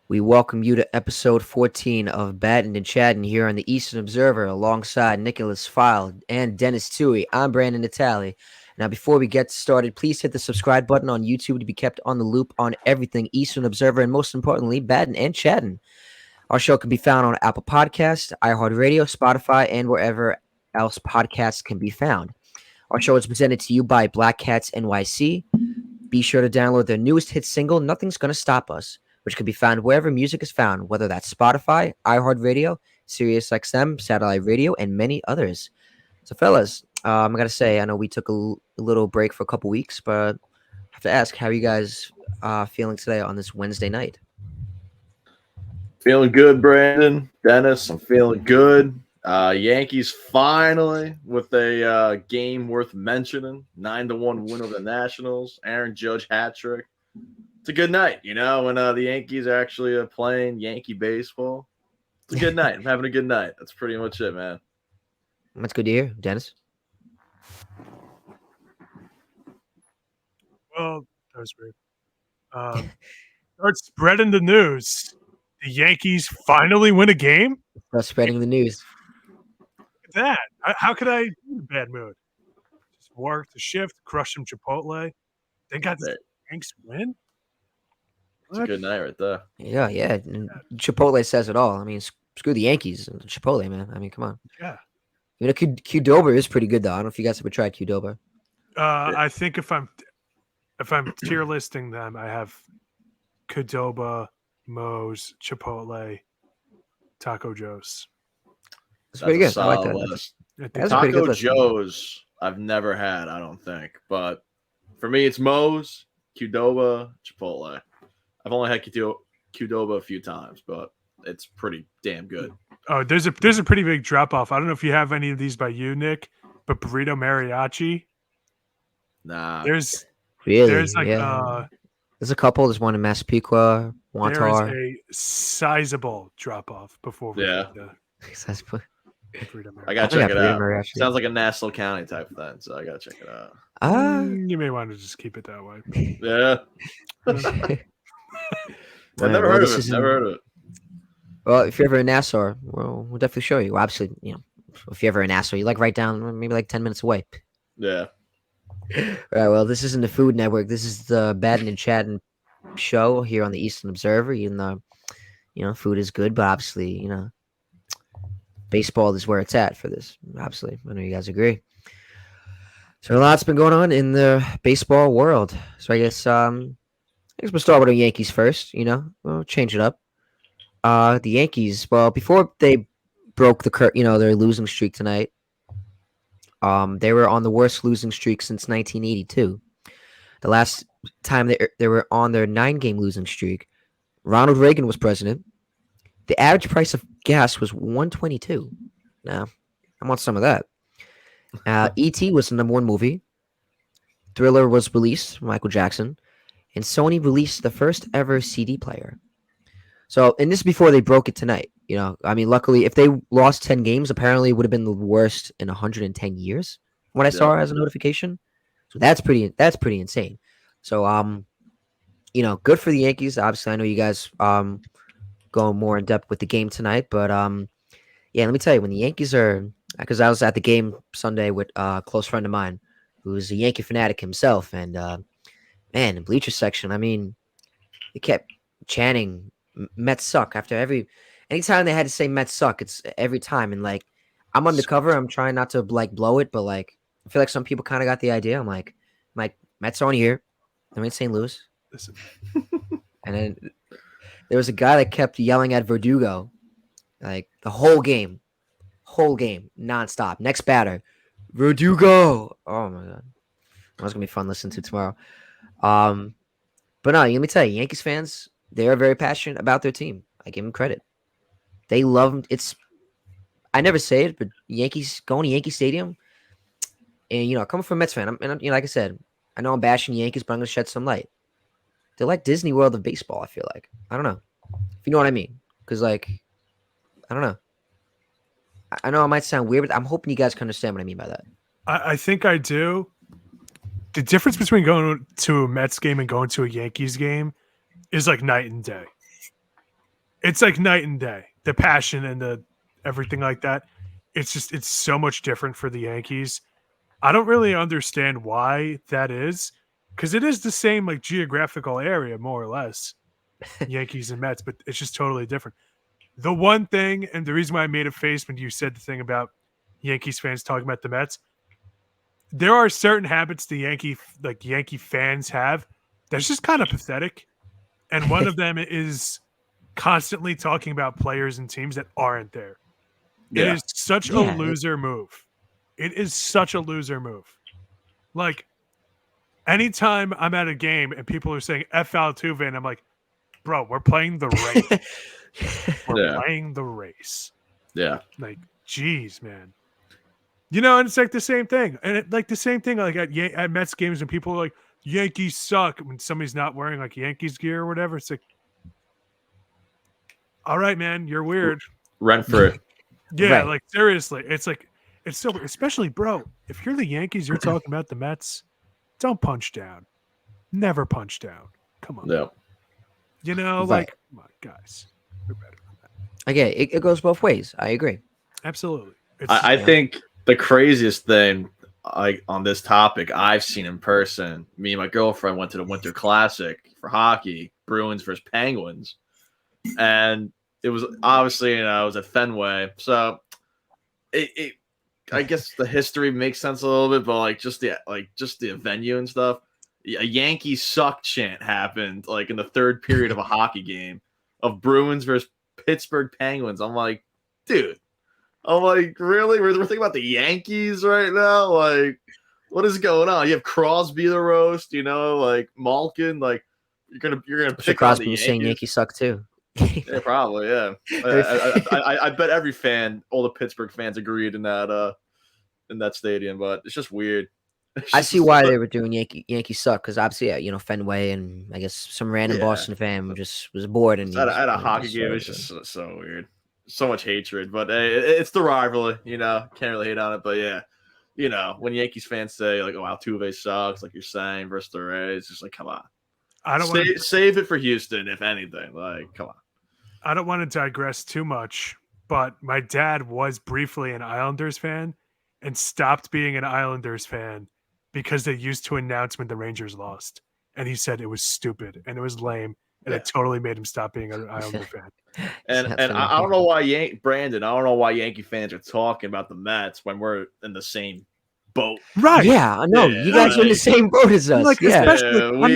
We welcome you to episode 14 of Battin and Chattin here on the Eastern Observer alongside Niklaus Feil and Denis Tuohy. I'm Brandon Natale. Now, before we get started, please hit the subscribe button on YouTube to be kept on the loop on everything Eastern Observer and most importantly, Battin and Chattin. Our show can be found on Apple Podcasts, iHeartRadio, Spotify, and wherever else podcasts can be found. Our show is presented to you by Black Cats NYC. Be sure to download their newest hit single, Nothing's Gonna Stop Us, which can be found wherever music is found, whether that's Spotify, iHeartRadio, SiriusXM, Satellite Radio, and many others. So, fellas, I got to say, I know we took a little break for a couple weeks, but I have to ask, how are you guys feeling today on this Wednesday night? Feeling good, Brandon. Dennis, I'm feeling good. Yankees finally with a game worth mentioning. 9-1 win over the Nationals. Aaron Judge hat trick. It's a good night, when the Yankees are actually playing Yankee baseball. It's a good night. I'm having a good night. That's pretty much it, man. That's good to hear, Dennis. Well, that was weird. Start spreading the news. The Yankees finally win a game? Start spreading the news. Look at that. How could I be in a bad mood? Just work the shift, crush some Chipotle. They got the Yankees win? It's a good night right there. Yeah. And Chipotle says it all. I mean, screw the Yankees and Chipotle, man. I mean, come on. Yeah. Qdoba is pretty good, though. I don't know if you guys ever tried Qdoba. I think if I'm tier listing them, I have Qdoba, Moe's, Chipotle, Taco Joe's. It's pretty good. I like that. List. That's a pretty good Taco list. Joe's, I've never had, I don't think. But for me, it's Moe's, Qdoba, Chipotle. I've only had Qdoba a few times, but it's pretty damn good. Oh, there's a pretty big drop off. I don't know if you have any of these by you, Nick, but burrito mariachi. Nah. There's like there's a couple. There's one in Massapequa, Wantar. There is a sizable drop off before we get to burrito mariachi. I gotta check it out. Mariachi. Sounds like a Nassau County type thing, so I gotta check it out. You may want to just keep it that way. Yeah. I've never heard of it. Well, if you're ever in Nassau, we'll definitely show you. Well, obviously, if you're ever in Nassau, you right down, maybe 10 minutes away. Yeah. All right. Well, this isn't the Food Network. This is the Battin and Chattin show here on the Eastern Observer. Even though, food is good, but obviously, baseball is where it's at for this. Obviously, I know you guys agree. So a lot's been going on in the baseball world. So I guess we'll start with the Yankees first. We'll change it up. The Yankees. Well, before they broke their losing streak tonight. They were on the worst losing streak since 1982. The last time they were on their 9-game losing streak, Ronald Reagan was president. The average price of gas was $1.22. Now, I want some of that. E.T. was the #1 movie. Thriller was released, Michael Jackson, and Sony released the first ever CD player. So, and this is before they broke it tonight. Luckily, if they lost 10 games, apparently it would have been the worst in 110 years. What I saw as a notification. So that's pretty insane. So, good for the Yankees. Obviously, I know you guys go more in depth with the game tonight, but let me tell you, when the Yankees are, because I was at the game Sunday with a close friend of mine who's a Yankee fanatic himself, and man, in bleacher section, they kept chanting Mets suck after anytime they had to say Mets suck, it's every time. And I'm undercover. I'm trying not to blow it, but I feel like some people kind of got the idea. I'm like Mets are on here. They're in St. Louis. Listen. And then there was a guy that kept yelling at Verdugo, the whole game, nonstop. Next batter, Verdugo. Oh my god, that's gonna be fun listening to tomorrow. But no, let me tell you, Yankees fans, they are very passionate about their team. I give them credit. They love them. I never say it, but Yankees going to Yankee Stadium, and coming from a Mets fan, like I said, I know I'm bashing Yankees, but I'm gonna shed some light. They're like Disney World of baseball. I feel like, I don't know if you know what I mean, because I don't know. I know it might sound weird, but I'm hoping you guys can understand what I mean by that. I think I do. The difference between going to a Mets game and going to a Yankees game is like night and day. it's like night and day. The passion and the everything like that. It's so much different for the Yankees. I don't really understand why that is, because it is the same like geographical area more or less, Yankees and Mets, but it's just totally different. The one thing, and the reason why I made a face when you said the thing about Yankees fans talking about the Mets, there are certain habits the Yankee fans have that's just kind of pathetic, and one of them is constantly talking about players and teams that aren't there. It Yeah. is such a loser move. It is such a loser move. Like, anytime I'm at a game and people are saying F Altuve, and I'm like, bro, we're playing the race. We're playing the race. Yeah. Like, geez, man. And it's like the same thing. And the same thing like at Mets games when people are like, Yankees suck, when somebody's not wearing like Yankees gear or whatever. It's like, all right, man, you're weird. Rent free. Yeah, Right. like seriously. It's like, it's so weird. Especially, bro, if you're the Yankees, you're talking about the Mets, don't punch down. Never punch down. Come on. Yeah. Like, come on, guys. We're better than that. Okay, it goes both ways. I agree. Absolutely. I think the craziest thing on this topic I've seen in person, me and my girlfriend went to the Winter Classic for hockey, Bruins versus Penguins. And it was obviously, it was at Fenway. So I guess the history makes sense a little bit, but just the venue and stuff. A Yankee suck chant happened in the third period of a hockey game of Bruins versus Pittsburgh Penguins. I'm like, dude. I'm like, really? We're thinking about the Yankees right now? Like, what is going on? You have Crosby the roast, Malkin, you're gonna pick Crosby on the was saying Yankees suck too. Yeah, probably, yeah. I bet every fan, all the Pittsburgh fans agreed in that stadium, but it's just weird. I see why they were doing Yankee suck, because obviously, Fenway, and I guess some random Boston fan just was bored and at a hockey game. It's just so weird. So much hatred, but it's the rivalry, can't really hate on it. But yeah, when Yankees fans say oh, Altuve sucks, like you're saying, versus the Rays, just come on. I don't want to save it for Houston, if anything. Come on. I don't want to digress too much, but my dad was briefly an Islanders fan and stopped being an Islanders fan because they used to announce when the Rangers lost. And he said it was stupid and it was lame. And it totally made him stop being an Islander fan. And I don't know why Brandon, I don't know why Yankee fans are talking about the Mets when we're in the same boat. Right. Yeah, I know. You guys are in the same boat as us. Like, yeah.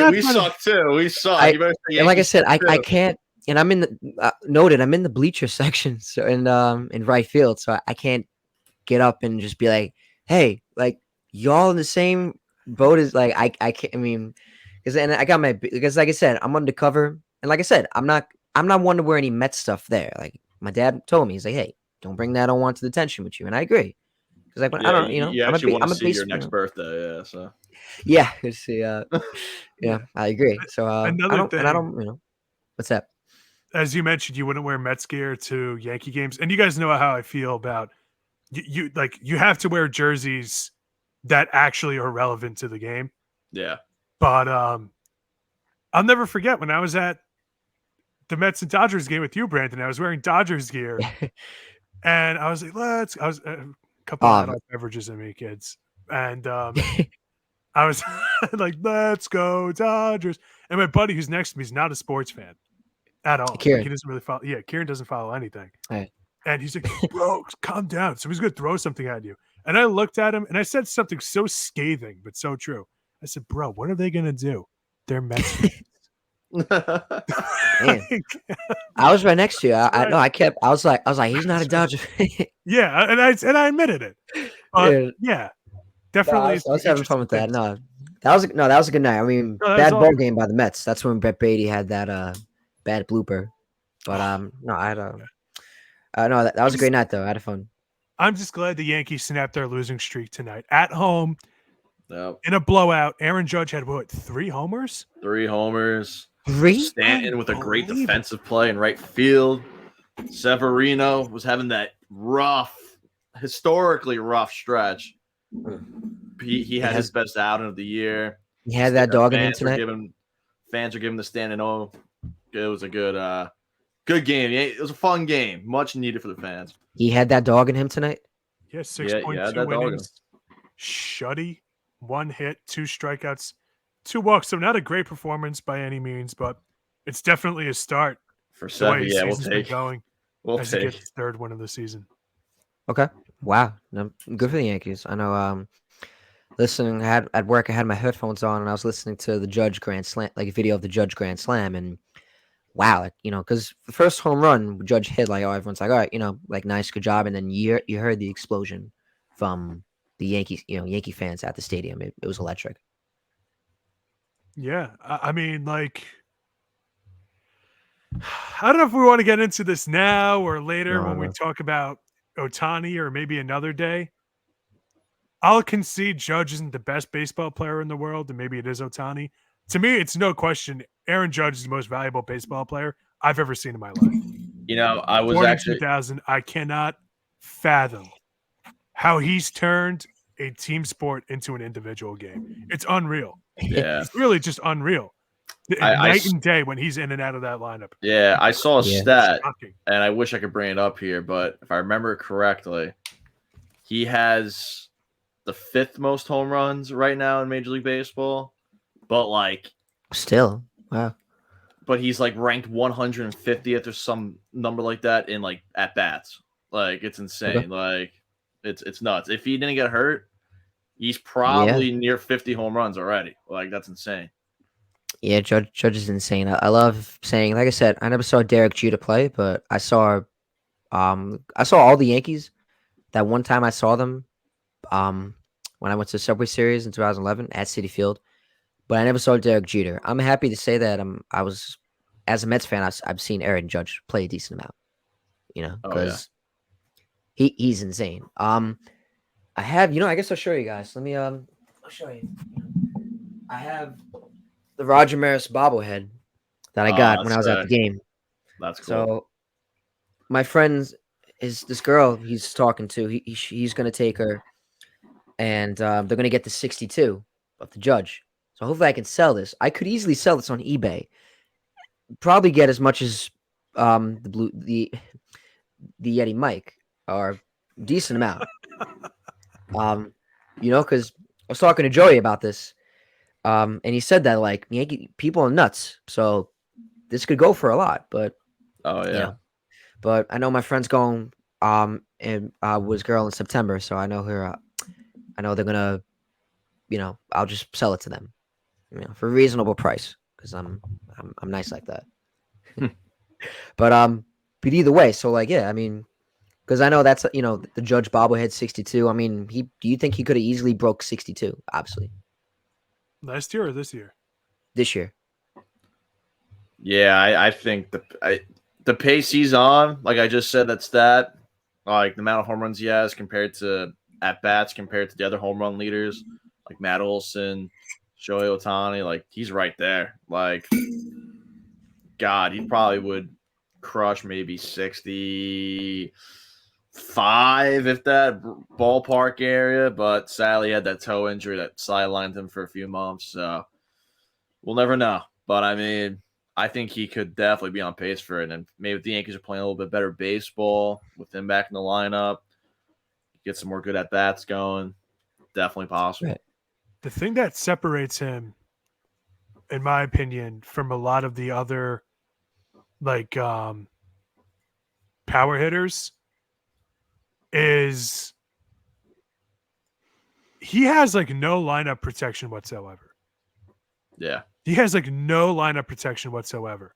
We suck too. We suck. And like I said, I can't, and I'm in the noted, I'm in the bleacher section, so in right field, so I can't get up and just be like, hey, y'all in the same boat as I can't, I mean, because like I said, I'm undercover, and like I said, I'm not one to wear any Met stuff there. Like my dad told me, he's like, hey, don't bring that unwanted attention with you, and I agree. Because I don't, you actually want to see your next birthday, yeah. So yeah, yeah, I agree. So I don't, what's that? As you mentioned, you wouldn't wear Mets gear to Yankee games, and you guys know how I feel about you. You have to wear jerseys that actually are relevant to the game. Yeah. But I'll never forget when I was at the Mets and Dodgers game with you, Brandon. I was wearing Dodgers gear, and I was like, I was a couple of adult beverages in me, kids, and I was like, let's go Dodgers. And my buddy who's next to me is not a sports fan at all. He doesn't really follow. Yeah, Kieran doesn't follow anything. Right. And he's like, bro, calm down. So he's going to throw something at you. And I looked at him and I said something so scathing, but so true. I said, bro, what are they going to do? They're Mets fans. I was right next to you. I know. I was like, he's not a Dodger. Yeah, and I admitted it. Yeah, definitely. I was having fun with that. No, that was a good night. I mean, bad ball game by the Mets. That's when Brett Beatty had that bad blooper. But no, I had no, that was a great night though. I had fun. I'm just glad the Yankees snapped their losing streak tonight at home. Yep. In a blowout. Aaron Judge had 3 homers? 3 homers. 3? Stanton with a great defensive play in right field. Severino was having that historically rough stretch. He had his best outing of the year. He had that dog in the internet. Fans are giving the Stanton it was a good Good game. Yeah, it was a fun game. Much needed for the fans. He had that dog in him tonight. Yeah, Yeah, 6.2 that dog. innings, shutty, 1 hit, 2 strikeouts, 2 walks. So not a great performance by any means, but it's definitely a start. For The way 7, his yeah, we'll season's been take. going We'll as he take. gets his 3rd win of the season. Okay. Wow. No, good for the Yankees. I know. Listening had at work, I had my headphones on and I was listening to the Judge Grand Slam, like a video of the Judge Grand Slam, and wow, because the first home run Judge hit, like, oh, everyone's like, all right, like, nice, good job, and then you heard the explosion from the Yankees, Yankee fans at the stadium. It was electric. Yeah, I mean, like, I don't know if we want to get into this now or later No, when we no. talk about Ohtani or maybe another day. I'll concede Judge isn't the best baseball player in the world, and maybe it is Ohtani. To me, it's no question. Aaron Judge is the most valuable baseball player I've ever seen in my life. I was Born in actually 2000, I cannot fathom how he's turned a team sport into an individual game. It's unreal. yeah. It's really just unreal. Night and day when he's in and out of that lineup. Yeah, I saw a Yeah. stat, Shocking. and I wish I could bring it up here, but if I remember correctly, he has the 5th most home runs right now in Major League Baseball, but Still, wow. but he's like ranked 150th or some number like that in like at bats. Like it's insane. Okay. Like it's nuts. If he didn't get hurt, he's Yeah. probably near 50 home runs already. Like that's insane. Yeah, Judge is insane. I love saying, like I said, I never saw Derek Jeter play, but I saw all the Yankees. That one time I saw them, um, when I went to the Subway Series in 2011 at Citi Field, but I never saw Derek Jeter. I'm happy to say that I was, as a Mets fan, I've seen Aaron Judge play a decent amount, Oh yeah. because he's insane. I have, I guess I'll show you guys. Let me, I'll show you. I have the Roger Maris bobblehead that I got when That's I was at the sick. game. That's cool. So my friend is this girl he's talking to. He's gonna take her, and they're gonna get the 62 of the Judge. So hopefully I can sell this. I could easily sell this on eBay. Probably get as much as the Yeti Mike, or decent amount. Because I was talking to Joey about this, and he said that, like, Yankee people are nuts. So this could go for a lot, but Oh yeah. But I know my friend's going and with his girl in September, so I know her. I know they're gonna, I'll just sell it to them, for a reasonable price, because I'm nice like that. But either way, so, like, yeah, I mean, because I know that's the Judge bobblehead 62. I mean, do you think he could have easily broke 62? Obviously, Last year or this year? this year. Yeah, I think the pace he's on, like I just said, that stat, like the amount of home runs he has compared to at bats compared to the other home run leaders, like Matt Olson, Shohei Ohtani, like he's right there. Like, God, he probably would crush maybe 65 if that ballpark area, but sadly he had that toe injury that sidelined him for a few months, so we'll never know. But I mean, I think he could definitely be on pace for it. And maybe if the Yankees are playing a little bit better baseball with him back in the lineup, get some more good at bats going, definitely possible. Right. The thing that separates him, in my opinion, from a lot of the other power hitters is he has no lineup protection whatsoever. Yeah. He has no lineup protection whatsoever.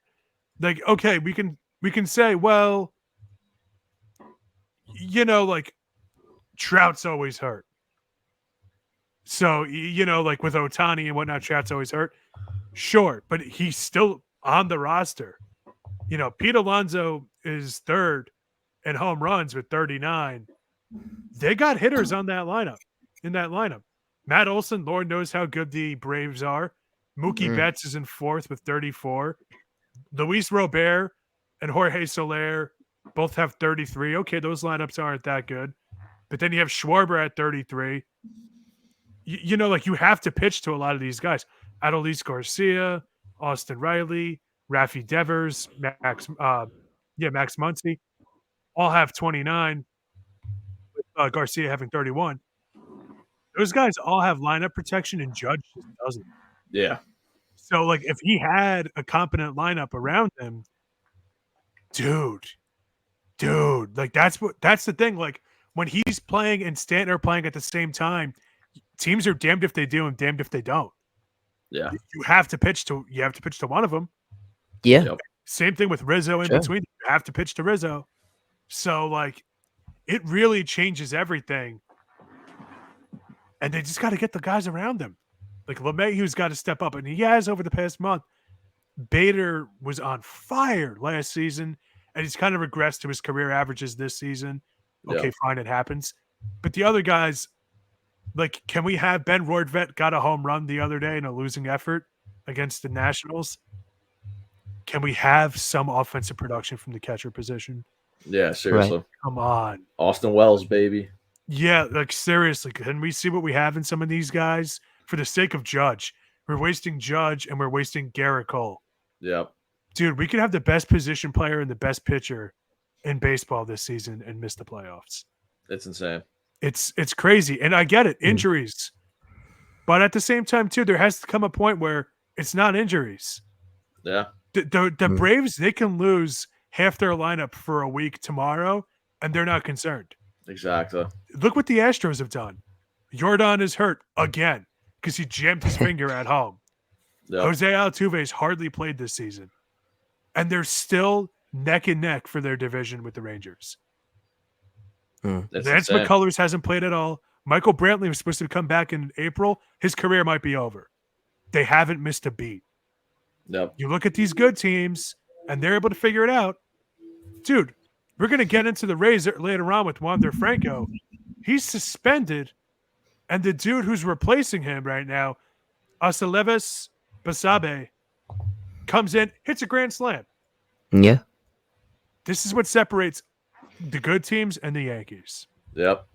Like, okay, we can say, well, Trout's always hurt. So, with Ohtani and whatnot, Trout's always hurt. Sure, but he's still on the roster. Pete Alonso is 3rd in home runs with 39. They got hitters on that lineup, in that lineup. Matt Olson, Lord knows how good the Braves are. Mookie Betts is in 4th with 34. Luis Robert and Jorge Soler both have 33. Okay, those lineups aren't that good. But then you have Schwarber at 33. You have to pitch to a lot of these guys. Adolis Garcia, Austin Riley, Rafi Devers, Yeah, Max Muncy. All have 29, with Garcia having 31. Those guys all have lineup protection, and Judge just doesn't. Yeah. So, like, if he had a competent lineup around him, dude, like that's the thing. Like when he's playing and Stanton are playing at the same time, teams are damned if they do and damned if they don't. Yeah. You have to pitch to one of them. Yeah, Yep. Same thing with Rizzo in sure. between. You have to pitch to Rizzo. So like it really changes everything. And they just got to get the guys around them. Like LeMahieu's got to step up, and he has over the past month. Bader was on fire last season, and he's kind of regressed to his career averages this season. Okay, Yeah. fine, it happens. But the other guys, like, can we have Ben Roydvet got a home run the other day in a losing effort against the Nationals? Can we have some offensive production from the catcher position? Yeah, seriously. Come on. Austin Wells, baby. Yeah, like seriously, can we see what we have in some of these guys for the sake of Judge? We're wasting Judge and we're wasting Garrett Cole. Yep. Dude, we could have the best position player and the best pitcher in baseball this season and miss the playoffs. It's insane. It's crazy. And I get it, injuries. But at the same time, too, there has to come a point where it's not injuries. Yeah. The Braves, they can lose half their lineup for a week tomorrow, and they're not concerned. Exactly. Look what the Astros have done. Jordan is hurt again because he jammed his finger at home. Yep. Jose Altuve's hardly played this season. And they're still neck and neck for their division with the Rangers. Lance McCullers hasn't played at all. Michael Brantley was supposed to come back in April. His career might be over. They haven't missed a beat. Yep. You look at these good teams, and they're able to figure it out. Dude, we're going to get into the Rays later on with Wander Franco. He's suspended, and the dude who's replacing him right now, Asaleves Basabe, comes in, hits a grand slam. Yeah. This is what separates the good teams and the Yankees. Yep.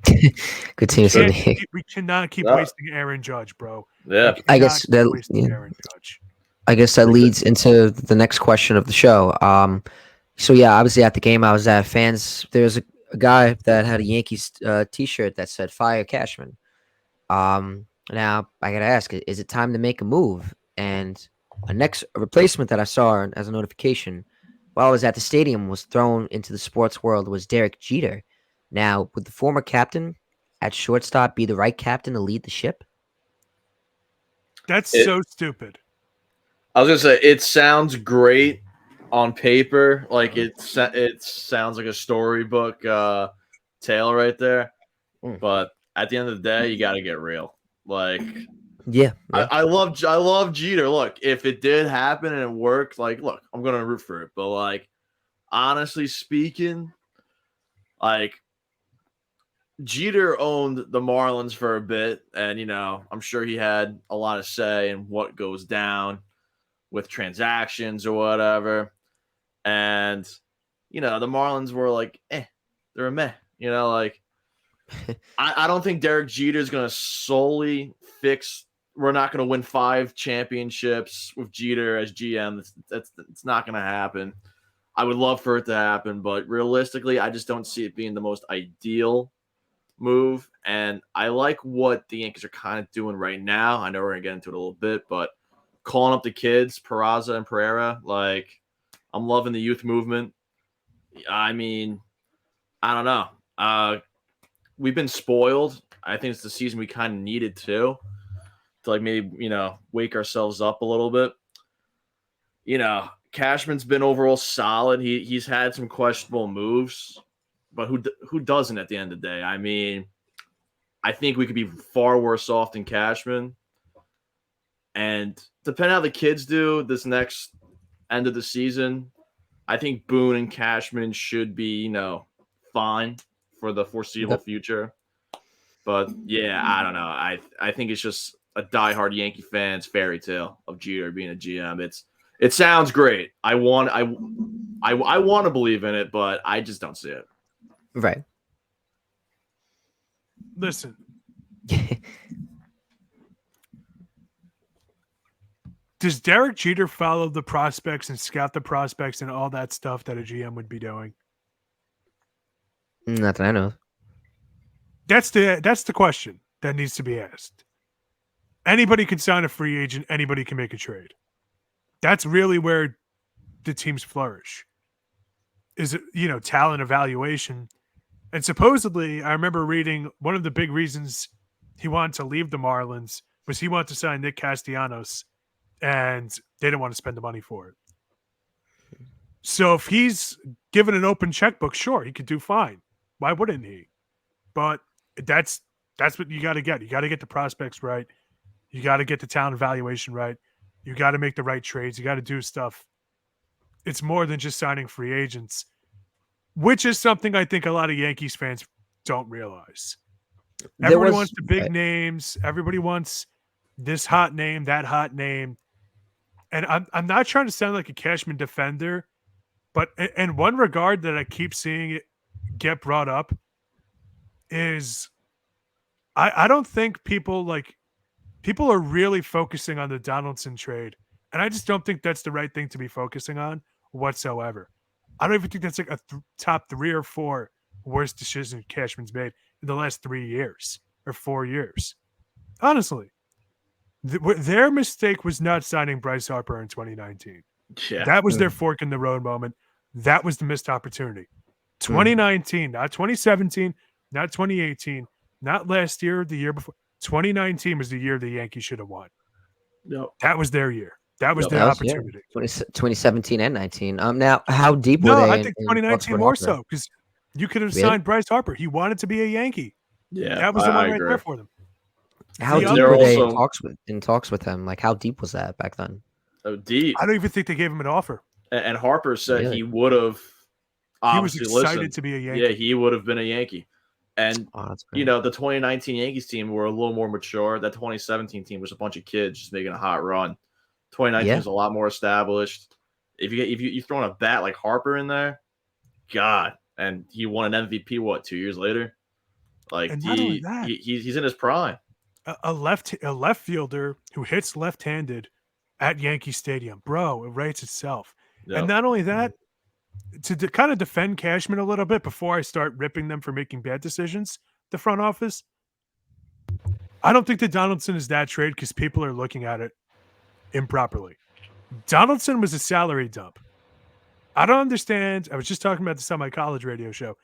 Good teams. We cannot keep wasting Aaron Judge, bro. Yeah. I guess that. Aaron Judge. I guess that leads into the next question of the show. So yeah, obviously at the game I was at, fans. There's a guy that had a Yankees T-shirt that said "Fire Cashman." Now I gotta ask, is it time to make a move? And a replacement that I saw as a notification while I was at the stadium was thrown into the sports world was Derek Jeter. Now, would the former captain at shortstop be the right captain to lead the ship? That's so stupid. I was gonna say it sounds great on paper, like it sounds like a storybook tale right there. But at the end of the day, you got to get real. Like, yeah. I love Jeter. Look, if it did happen and it worked, like, look, I'm gonna root for it. But like, honestly speaking, like, Jeter owned the Marlins for a bit, and I'm sure he had a lot of say in what goes down with transactions or whatever. And the Marlins were like, they're a meh. Like, I don't think Derek Jeter is going to solely fix. We're not going to win 5 championships with Jeter as GM. It's not going to happen. I would love for it to happen, but realistically, I just don't see it being the most ideal move. And I like what the Yankees are kind of doing right now. I know we're going to get into it a little bit, but calling up the kids, Peraza and Pereira, like, I'm loving the youth movement. I mean, I don't know. We've been spoiled. I think it's the season we kind of needed to like maybe, wake ourselves up a little bit. Cashman's been overall solid. He's had some questionable moves, but who doesn't at the end of the day? I mean, I think we could be far worse off than Cashman. And depending on how the kids do this next end of the season, I think Boone and Cashman should be, fine for the foreseeable future. But yeah, I don't know. I think it's just a diehard Yankee fan's fairy tale of Jeter being a GM. It sounds great. I want to believe in it, but I just don't see it. Right. Listen. Does Derek Jeter follow the prospects and scout the prospects and all that stuff that a GM would be doing? Not that I know. That's the question that needs to be asked. Anybody can sign a free agent. Anybody can make a trade. That's really where the teams flourish. Is it, talent evaluation. And supposedly, I remember reading one of the big reasons he wanted to leave the Marlins was he wanted to sign Nick Castellanos, and they didn't want to spend the money for it. So if he's given an open checkbook, sure, he could do fine. Why wouldn't he? But that's what you got to get. You got to get the prospects right. You got to get the talent evaluation right. You got to make the right trades. You got to do stuff. It's more than just signing free agents, which is something I think a lot of Yankees fans don't realize. Everybody wants the big names. Everybody wants this hot name, that hot name. And I'm not trying to sound like a Cashman defender, but in one regard that I keep seeing it get brought up is I don't think people are really focusing on the Donaldson trade. And I just don't think that's the right thing to be focusing on whatsoever. I don't even think that's like a top 3 or 4 worst decisions Cashman's made in the last 3 years or 4 years. Honestly, their mistake was not signing Bryce Harper in 2019. Yeah. That was their fork in the road moment. That was the missed opportunity. 2019, not 2017, not 2018, not last year or the year before. 2019 was the year the Yankees should have won. Yep. That was their year. That was their opportunity. 2017 and 19. Now, how deep were they? No, I think 2019 more so because you could have signed Bryce Harper. He wanted to be a Yankee. Yeah, that was the one right there for them. How deep were they in talks with him? Like, how deep was that back then? So deep. I don't even think they gave him an offer. And Harper said he would have. He was excited to be a Yankee. Yeah, he would have been a Yankee. And, the 2019 Yankees team were a little more mature. That 2017 team was a bunch of kids just making a hot run. 2019 is a lot more established. If you throw in a bat like Harper in there, God, and he won an MVP 2 years later. Like, and not only that, he's in his prime. A left fielder who hits left-handed at Yankee Stadium, bro, it writes itself. Yep. And not only that, to kind of defend Cashman a little bit before I start ripping them for making bad decisions, the front office, I don't think that Donaldson is that trade because people are looking at it improperly. Donaldson was a salary dump. I don't understand. I was just talking about this on my college radio show.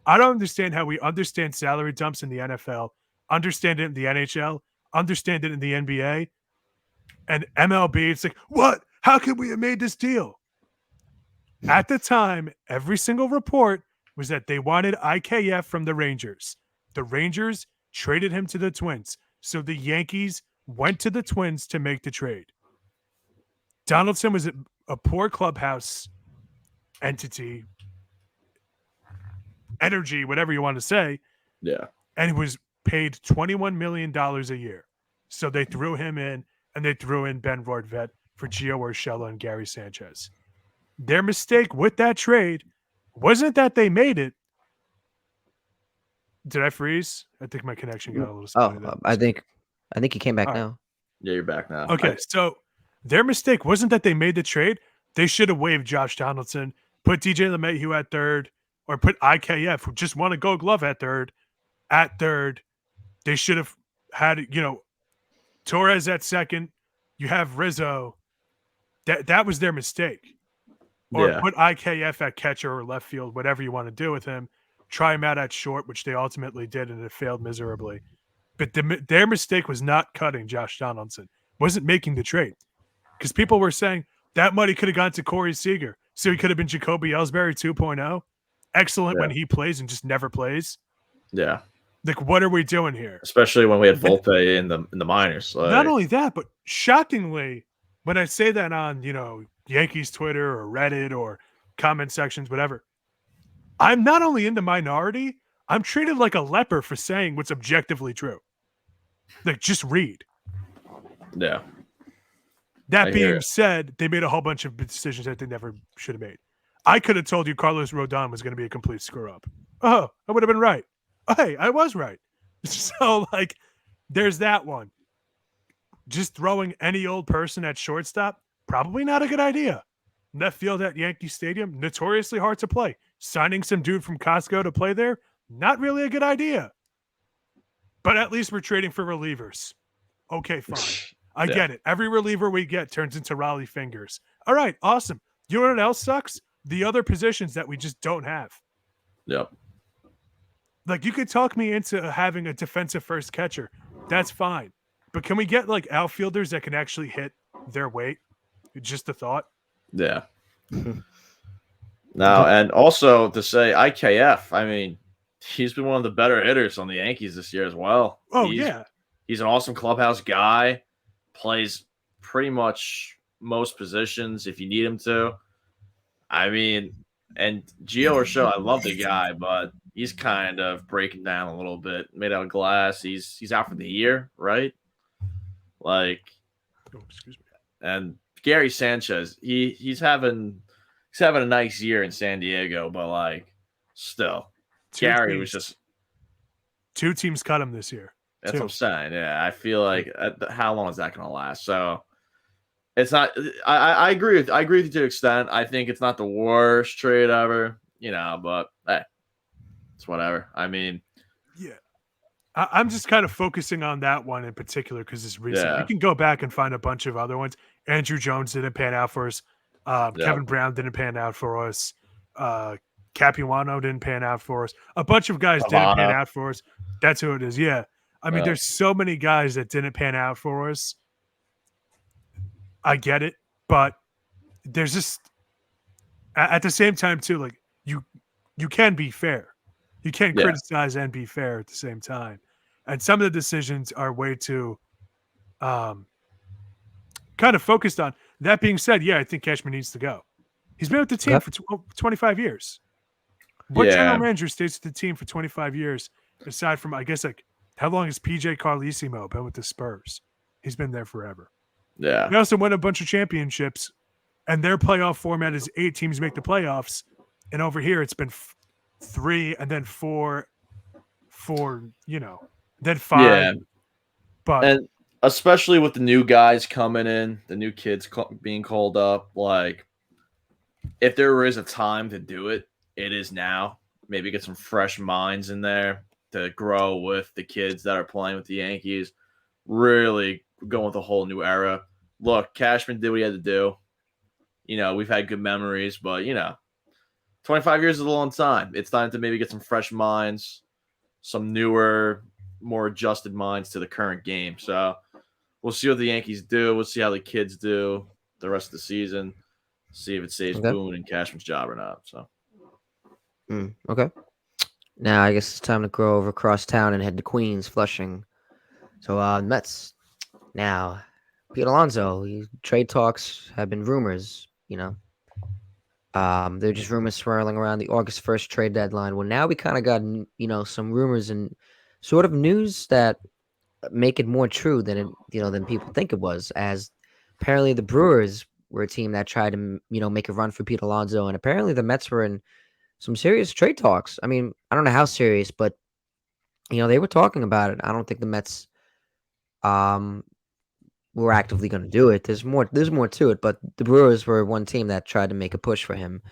I don't understand how we understand salary dumps in the NFL, understand it in the NHL, understand it in the NBA, and MLB. It's like, what? How could we have made this deal? At the time, every single report was that they wanted IKF from the Rangers. The Rangers traded him to the Twins. So the Yankees went to the Twins to make the trade. Donaldson was a poor clubhouse entity, energy, whatever you want to say. Yeah. And he was paid $21 million a year. So they threw him in, and they threw in Ben Rortvedt for Gio Urshela and Gary Sanchez. Their mistake with that trade wasn't that they made it. Did I freeze? I think my connection got a little spotty. I think you came back now. Yeah, you're back now. Okay, so their mistake wasn't that they made the trade. They should have waived Josh Donaldson, put DJ LeMahieu at third, or put IKF, who just won a Gold Glove at third. They should have had, Torres at second. You have Rizzo. That was their mistake. Or put IKF at catcher or left field, whatever you want to do with him. Try him out at short, which they ultimately did, and it failed miserably. But their mistake was not cutting Josh Donaldson. Wasn't making the trade. Because people were saying that money could have gone to Corey Seager. So he could have been Jacoby Ellsbury 2.0. Excellent when he plays and just never plays. Yeah. Like, what are we doing here? Especially when we had Volpe in the minors. Like, not only that, but shockingly, when I say that on, Yankees Twitter or Reddit or comment sections, whatever, I'm not only in the minority, I'm treated like a leper for saying what's objectively true. Like, just read. Yeah. That being said, they made a whole bunch of decisions that they never should have made. I could have told you Carlos Rodon was going to be a complete screw-up. Oh, I would have been right. Oh, hey, I was right. So, there's that one. just throwing any old person at shortstop, probably not a good idea. Left field at Yankee Stadium, notoriously hard to play. Signing some dude from Costco to play there, not really a good idea. But at least we're trading for relievers. Okay, fine. I Yeah. get it. Every reliever we get turns into Raleigh fingers. All right, awesome. You know what else sucks? The other positions that we just don't have. Yep. Like, you could talk me into having a defensive first catcher. That's fine. But can we get like outfielders that can actually hit their weight? Just a thought. Yeah. Now, and also to say IKF, I mean, he's been one of the better hitters on the Yankees this year as well. Oh, he's, yeah. He's an awesome clubhouse guy, plays pretty much most positions if you need him to. I mean, and Gio Urshela, I love the guy, but he's kind of breaking down a little bit. Made out of glass. He's out for the year, right? Like, Oh, excuse me. and Gary Sanchez, he's having a nice year in San Diego, but like still, Gary was just 2 teams cut him this year. that's 2. what I'm saying. Yeah, I feel like how long is that going to last? So it's not. I agree with you to an extent. I think it's not the worst trade ever, but hey, it's whatever. I mean, Yeah. I'm just kind of focusing on that one in particular because it's recent. Yeah. You can go back and find a bunch of other ones. Andrew Jones didn't pan out for us. Kevin Brown didn't pan out for us. Capuano didn't pan out for us. A bunch of guys didn't pan out for us. That's who it is. Yeah. I mean, there's so many guys that didn't pan out for us. I get it, but there's just at the same time too, like you can be fair. You can't criticize and be fair at the same time. And some of the decisions are way too kind of focused on. That being said, yeah, I think Cashman needs to go. He's been with the team for 25 years. What general manager stays with the team for 25 years, aside from, I guess, like, how long has PJ Carlesimo been with the Spurs? He's been there forever. Yeah. They also won a bunch of championships, and their playoff format is 8 teams make the playoffs. And over here, it's been 3 and then 4, then 5. Yeah. But and especially with the new guys coming in, the new kids being called up, like if there is a time to do it, it is now. Maybe get some fresh minds in there to grow with the kids that are playing with the Yankees. Really going with a whole new era. Look, Cashman did what he had to do. We've had good memories, but 25 years is a long time. It's time to maybe get some fresh minds, some newer, more adjusted minds to the current game. So we'll see what the Yankees do. We'll see how the kids do the rest of the season. See if it saves Boone and Cashman's job or not. So, okay. Now I guess it's time to go over across town and head to Queens, Flushing. So Mets. Now, Pete Alonso. Trade talks have been rumors. They're just rumors swirling around the August 1st trade deadline. Well, now we kind of got some rumors and sort of news that make it more true than than people think it was. As apparently the Brewers were a team that tried to make a run for Pete Alonso, and apparently the Mets were in some serious trade talks. I mean, I don't know how serious, but they were talking about it. I don't think the Mets were actively going to do it. There's more to it, but the Brewers were one team that tried to make a push for him.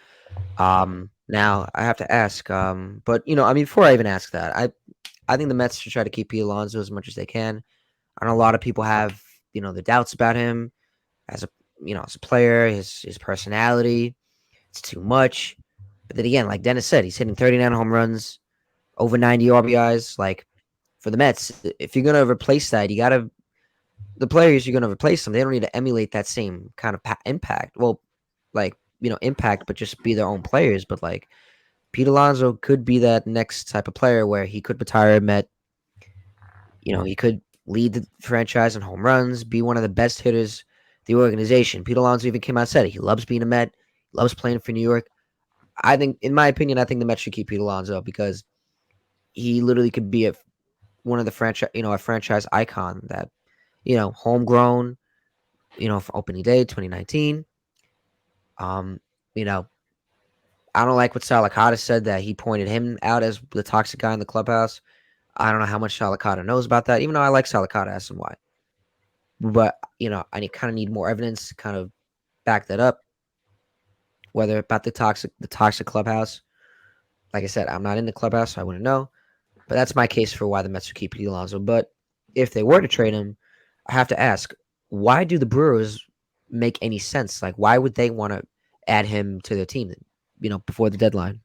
Now I have to ask, but before I even ask that, I think the Mets should try to keep Pete Alonso as much as they can. I know a lot of people have the doubts about him as a player, his personality. It's too much. But then again, like Dennis said, he's hitting 39 home runs, over 90 RBIs. Like for the Mets, if you're gonna replace that, the players you're gonna replace them. They don't need to emulate that same kind of impact. Well, like impact, but just be their own players. But like Pete Alonso could be that next type of player where he could retire a Met. He could lead the franchise in home runs, be one of the best hitters the organization. Pete Alonso even came out and said it. He loves being a Met, loves playing for New York. I think, in my opinion, the Mets should keep Pete Alonso because he literally could be one of the franchise, a franchise icon that, homegrown, for opening day 2019. I don't like what Salicata said that he pointed him out as the toxic guy in the clubhouse. I don't know how much Salicata knows about that, even though I like Salicata. Ask him why. But I kind of need more evidence to kind of back that up. Whether about the toxic clubhouse. Like I said, I'm not in the clubhouse, so I wouldn't know. But that's my case for why the Mets would keep Pete Alonso. But if they were to trade him, I have to ask, why do the Brewers make any sense? Like, why would they want to add him to their team, before the deadline?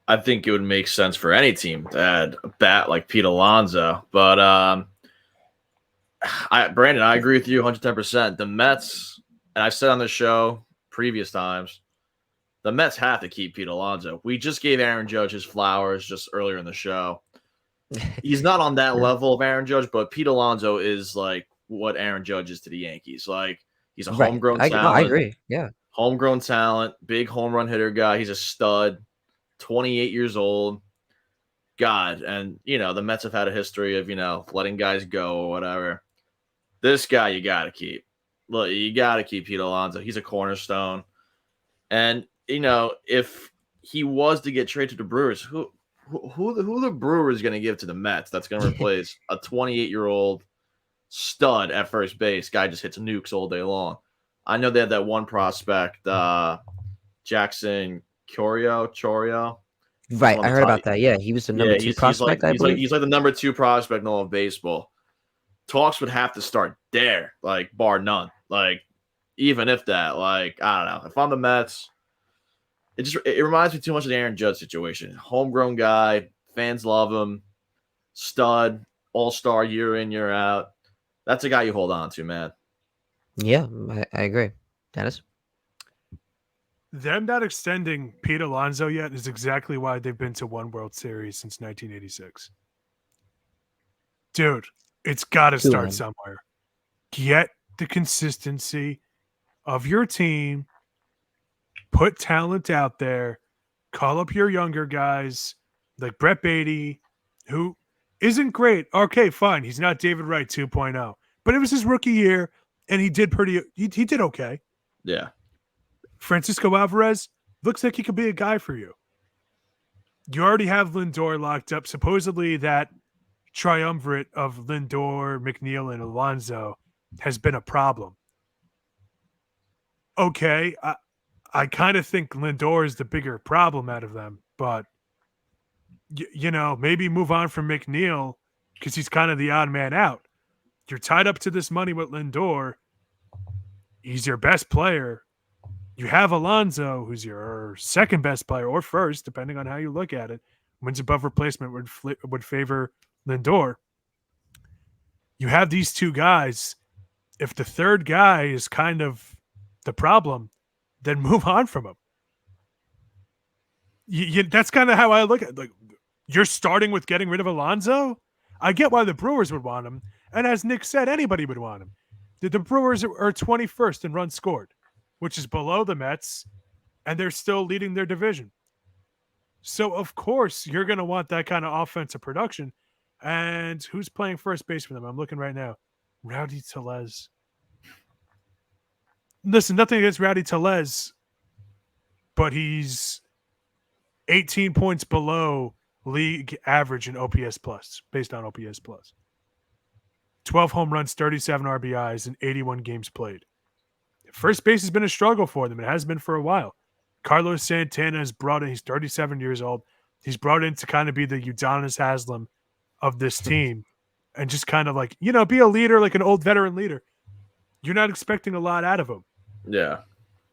I think it would make sense for any team to add a bat like Pete Alonso. But Brandon, I agree with you 110%. The Mets, and I've said on the show previous times, the Mets have to keep Pete Alonso. We just gave Aaron Judge his flowers just earlier in the show. He's not on that level of Aaron Judge, but Pete Alonso is like what Aaron Judge is to the Yankees. Like, he's a homegrown talent. No, I agree. Yeah. Homegrown talent, big home run hitter guy. He's a stud, 28 years old. God, and, the Mets have had a history of, letting guys go or whatever. This guy you got to keep. Look, you got to keep Pete Alonso. He's a cornerstone. And, if he was to get traded to the Brewers, who the Brewers going to give to the Mets that's going to replace a 28-year-old stud at first base? Guy just hits nukes all day long. I know they had that one prospect, Jackson Chourio. Right, I heard about that. Yeah, he was the number 2 prospect, I believe. He's like the number 2 prospect in all of baseball. Talks would have to start there, like, bar none. Like, even if that, like, I don't know. If I'm the Mets, it reminds me too much of the Aaron Judge situation. Homegrown guy, fans love him, stud, all-star year in, year out. That's a guy you hold on to, man. Yeah, I agree. Dennis? Them not extending Pete Alonso yet is exactly why they've been to one World Series since 1986. Dude, it's got to start somewhere. Get the consistency of your team. Put talent out there. Call up your younger guys like Brett Beatty, who isn't great. Okay, fine. He's not David Wright 2.0. But it was his rookie year, and he did he did okay. Yeah. Francisco Alvarez looks like he could be a guy for you. You already have Lindor locked up. Supposedly that triumvirate of Lindor, McNeil, and Alonso has been a problem. Okay, I kind of think Lindor is the bigger problem out of them, but maybe move on from McNeil because he's kind of the odd man out. You're tied up to this money with Lindor. He's your best player. You have Alonso, who's your second best player or first, depending on how you look at it. Wins above replacement would favor Lindor. You have these two guys. If the third guy is kind of the problem, then move on from him. That's kind of how I look at it. Like, you're starting with getting rid of Alonso? I get why the Brewers would want him. And as Nick said, anybody would want him. The Brewers are 21st in runs scored, which is below the Mets, and they're still leading their division. So, of course, you're going to want that kind of offensive production. And who's playing first base for them? I'm looking right now. Rowdy Tellez. Listen, nothing against Rowdy Tellez, but he's 18 points below league average in OPS plus, based on OPS plus. 12 home runs, 37 RBIs, and 81 games played. First base has been a struggle for them. It has been for a while. Carlos Santana has brought in, he's 37 years old. He's brought in to kind of be the Udonis Haslem of this team and just kind of like, be a leader, like an old veteran leader. You're not expecting a lot out of him. Yeah.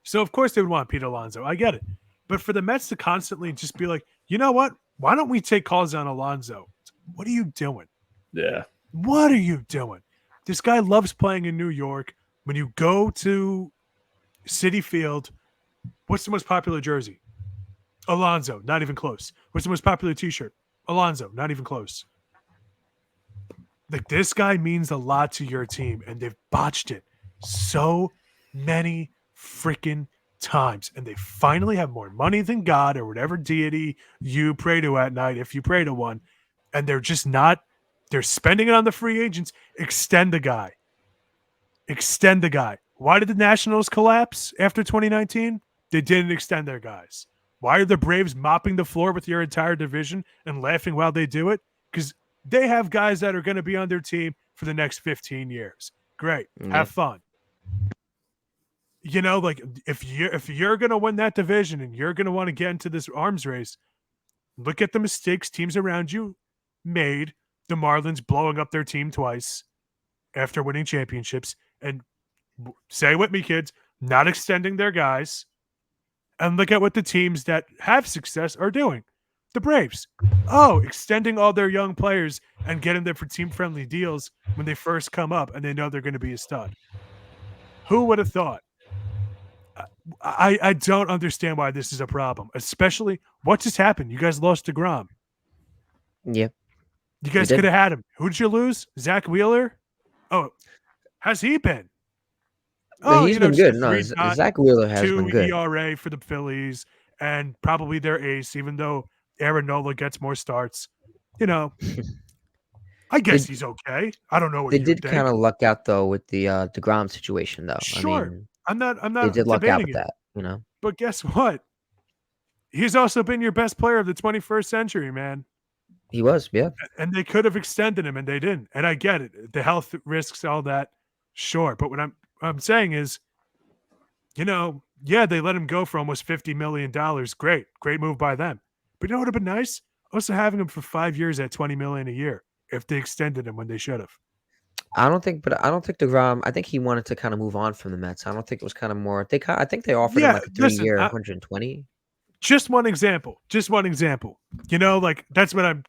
So, of course, they would want Pete Alonso. I get it. But for the Mets to constantly just be like, you know what? Why don't we take calls on Alonso? What are you doing? Yeah. What are you doing? This guy loves playing in New York. When you go to Citi Field, what's the most popular jersey? Alonso, not even close. What's the most popular t-shirt? Alonso, not even close. Like, this guy means a lot to your team, and they've botched it so many freaking times. And they finally have more money than God or whatever deity you pray to at night, if you pray to one. And they're just not, they're spending it on the free agents. Extend the guy. Extend the guy. Why did the Nationals collapse after 2019? They didn't extend their guys. Why are the Braves mopping the floor with your entire division and laughing while they do it? Because they have guys that are going to be on their team for the next 15 years. Great. Yeah. Have fun. You know, like if you're gonna win that division and you're gonna want to get into this arms race, look at the mistakes teams around you made. The Marlins blowing up their team twice after winning championships, and say with me, kids, not extending their guys. And look at what the teams that have success are doing. The Braves. Oh, extending all their young players and getting them for team-friendly deals when they first come up and they know they're going to be a stud. Who would have thought? I don't understand why this is a problem, especially what just happened. You guys lost DeGrom. Yeah. You guys did. could have had him. Who did you lose? Zach Wheeler? Oh, how's he been? But he's been just a good. No, 3.2 Zach Wheeler has been good. ERA for the Phillies and probably their ace, even though Aaron Nola gets more starts. You know, I guess he's okay. I don't know what They you did think. kind of luck out though with the DeGrom situation though. Sure. I mean, I'm they not did luck out debating with it. that, you know. But guess what? He's also been your best player of the 21st century, man. He was, yeah. And they could have extended him and they didn't. And I get it. The health risks, all that. Sure. But what I'm saying is, you know, yeah, they let him go for almost $50 million. Great move by them. But you know what would have been nice? Also having him for 5 years at $20 million a year if they extended him when they should have. I don't think DeGrom. I think he wanted to kind of move on from the Mets. I don't think it was kind of more. I think they offered him like a 3-year, 120. Just one example. You know, like that's what I'm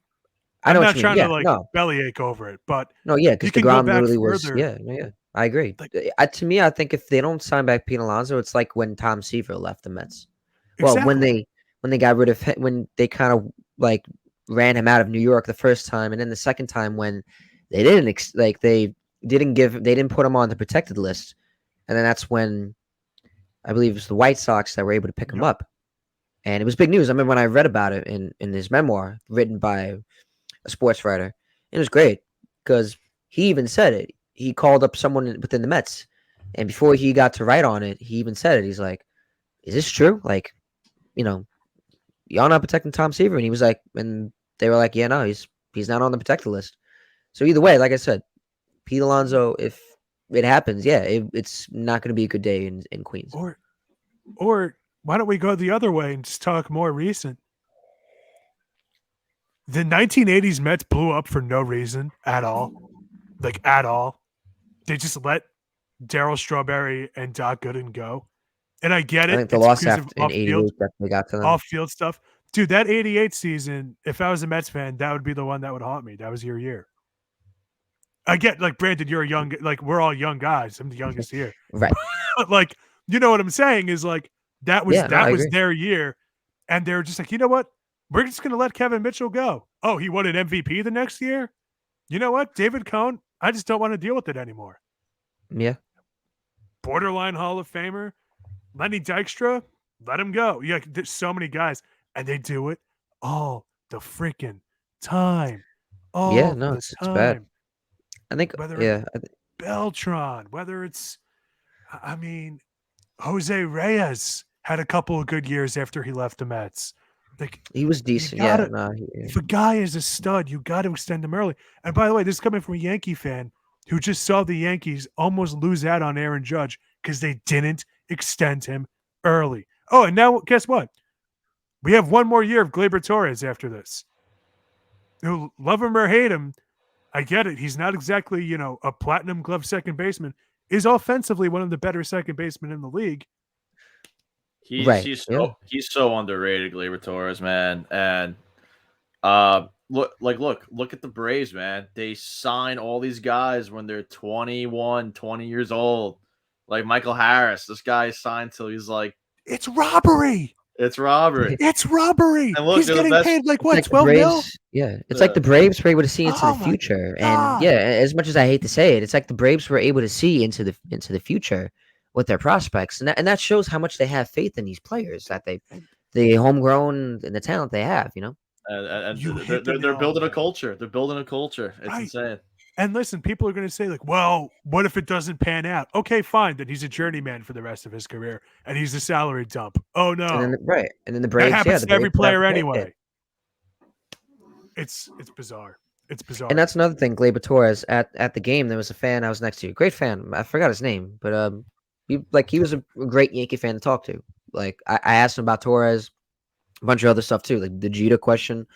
not trying to bellyache over it, but no, yeah, because DeGrom literally was. further. Yeah, I agree. Like, to me, I think if they don't sign back Pete Alonso, it's like when Tom Seaver left the Mets. Well, exactly. when they got rid of him, when they kind of like ran him out of New York the first time, and then the second time when they didn't put him on the protected list, and then that's when I believe it was the White Sox that were able to pick him up, and it was big news. I remember when I read about it in his memoir written by a sports writer. It was great because he even said it. He called up someone within the Mets, and before he got to write on it, he even said it. He's like, "Is this true? Like, you know, y'all not protecting Tom Seaver?" And he was like, and they were like, "Yeah, no, he's not on the protected list." So either way, like I said, Pete Alonso, if it happens, yeah, it's not going to be a good day in Queens. Or why don't we go the other way and just talk more recent? The 1980s Mets blew up for no reason at all. Like, at all. They just let Darryl Strawberry and Doc Gooden go. And I get it. I think the loss after in '88 definitely got to them. Off-field stuff. Dude, that 88 season, if I was a Mets fan, that would be the one that would haunt me. That was your year. I get, like, Brandon, you're a young, like, we're all young guys. I'm the youngest here. Right. But, like, you know what I'm saying is, like, that was their year. And they were just like, you know what? We're just going to let Kevin Mitchell go. Oh, he won an MVP the next year? You know what? David Cohn, I just don't want to deal with it anymore. Yeah. Borderline Hall of Famer. Lenny Dykstra, let him go. Yeah, there's so many guys. And they do it all the freaking time. It's bad. I think, whether it's Beltran, whether it's, I mean, Jose Reyes had a couple of good years after he left the Mets. Like, he was decent. If a guy is a stud, you got to extend him early. And by the way, this is coming from a Yankee fan who just saw the Yankees almost lose out on Aaron Judge because they didn't extend him early. Oh, and now guess what? We have one more year of Gleyber Torres after this. Who, love him or hate him, I get it. He's not exactly, you know, a platinum glove second baseman. Is offensively one of the better second basemen in the league. He's so underrated, Gleyber Torres, man. And look at the Braves, man. They sign all these guys when they're 21, 20 years old. Like Michael Harris, this guy is signed till he's like, it's robbery. It's robbery. It's robbery. And look, he's getting paid like what, 12 mil? Yeah, it's like the Braves were able to see into the future. And yeah, as much as I hate to say it, it's like the Braves were able to see into the future with their prospects, and that shows how much they have faith in these players, that the homegrown and the talent they have, you know. And they're building a culture. They're building a culture. It's insane. And listen, people are going to say like, well, what if it doesn't pan out? Okay, fine. Then he's a journeyman for the rest of his career and he's a salary dump. Oh no. And then the Braves, that happens to every player anyway. It's bizarre. It's bizarre. And that's another thing, Gleyber Torres at the game. There was a fan I was next to, great fan. I forgot his name, but he was a great Yankee fan to talk to. Like I asked him about Torres, a bunch of other stuff too, like the Jeter question,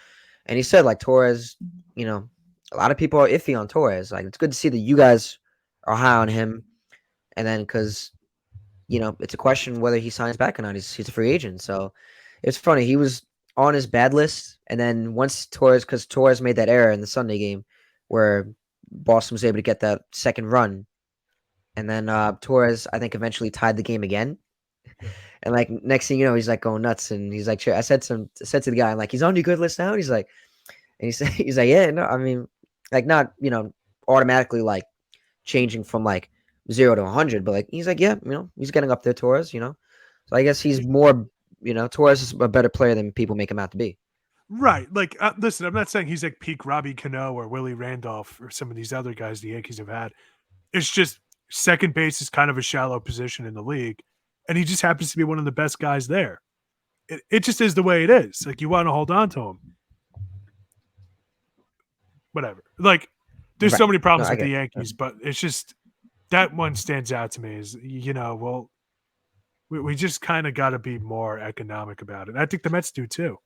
and he said like Torres, you know, a lot of people are iffy on Torres. Like it's good to see that you guys are high on him, and then because it's a question whether he signs back or not. He's a free agent, so it's funny. He was on his bad list, and then once because Torres made that error in the Sunday game where Boston was able to get that second run, and then Torres I think eventually tied the game again. And like next thing you know, he's like going nuts, and he's like, I said to the guy, I'm like, he's on your good list now, and he's like, he's like, yeah, no, I mean, like not automatically like changing from like 0 to 100, but like he's like, yeah, he's getting up there, Torres, So I guess he's more, Torres is a better player than people make him out to be. Right. Like, listen, I'm not saying he's like peak Robbie Cano or Willie Randolph or some of these other guys the Yankees have had. It's just second base is kind of a shallow position in the league, and he just happens to be one of the best guys there. It just is the way it is. Like, you want to hold on to him. Whatever. Like, there's so many problems with the Yankees, but it's just that one stands out to me is, well, we just kind of got to be more economic about it. I think the Mets do too.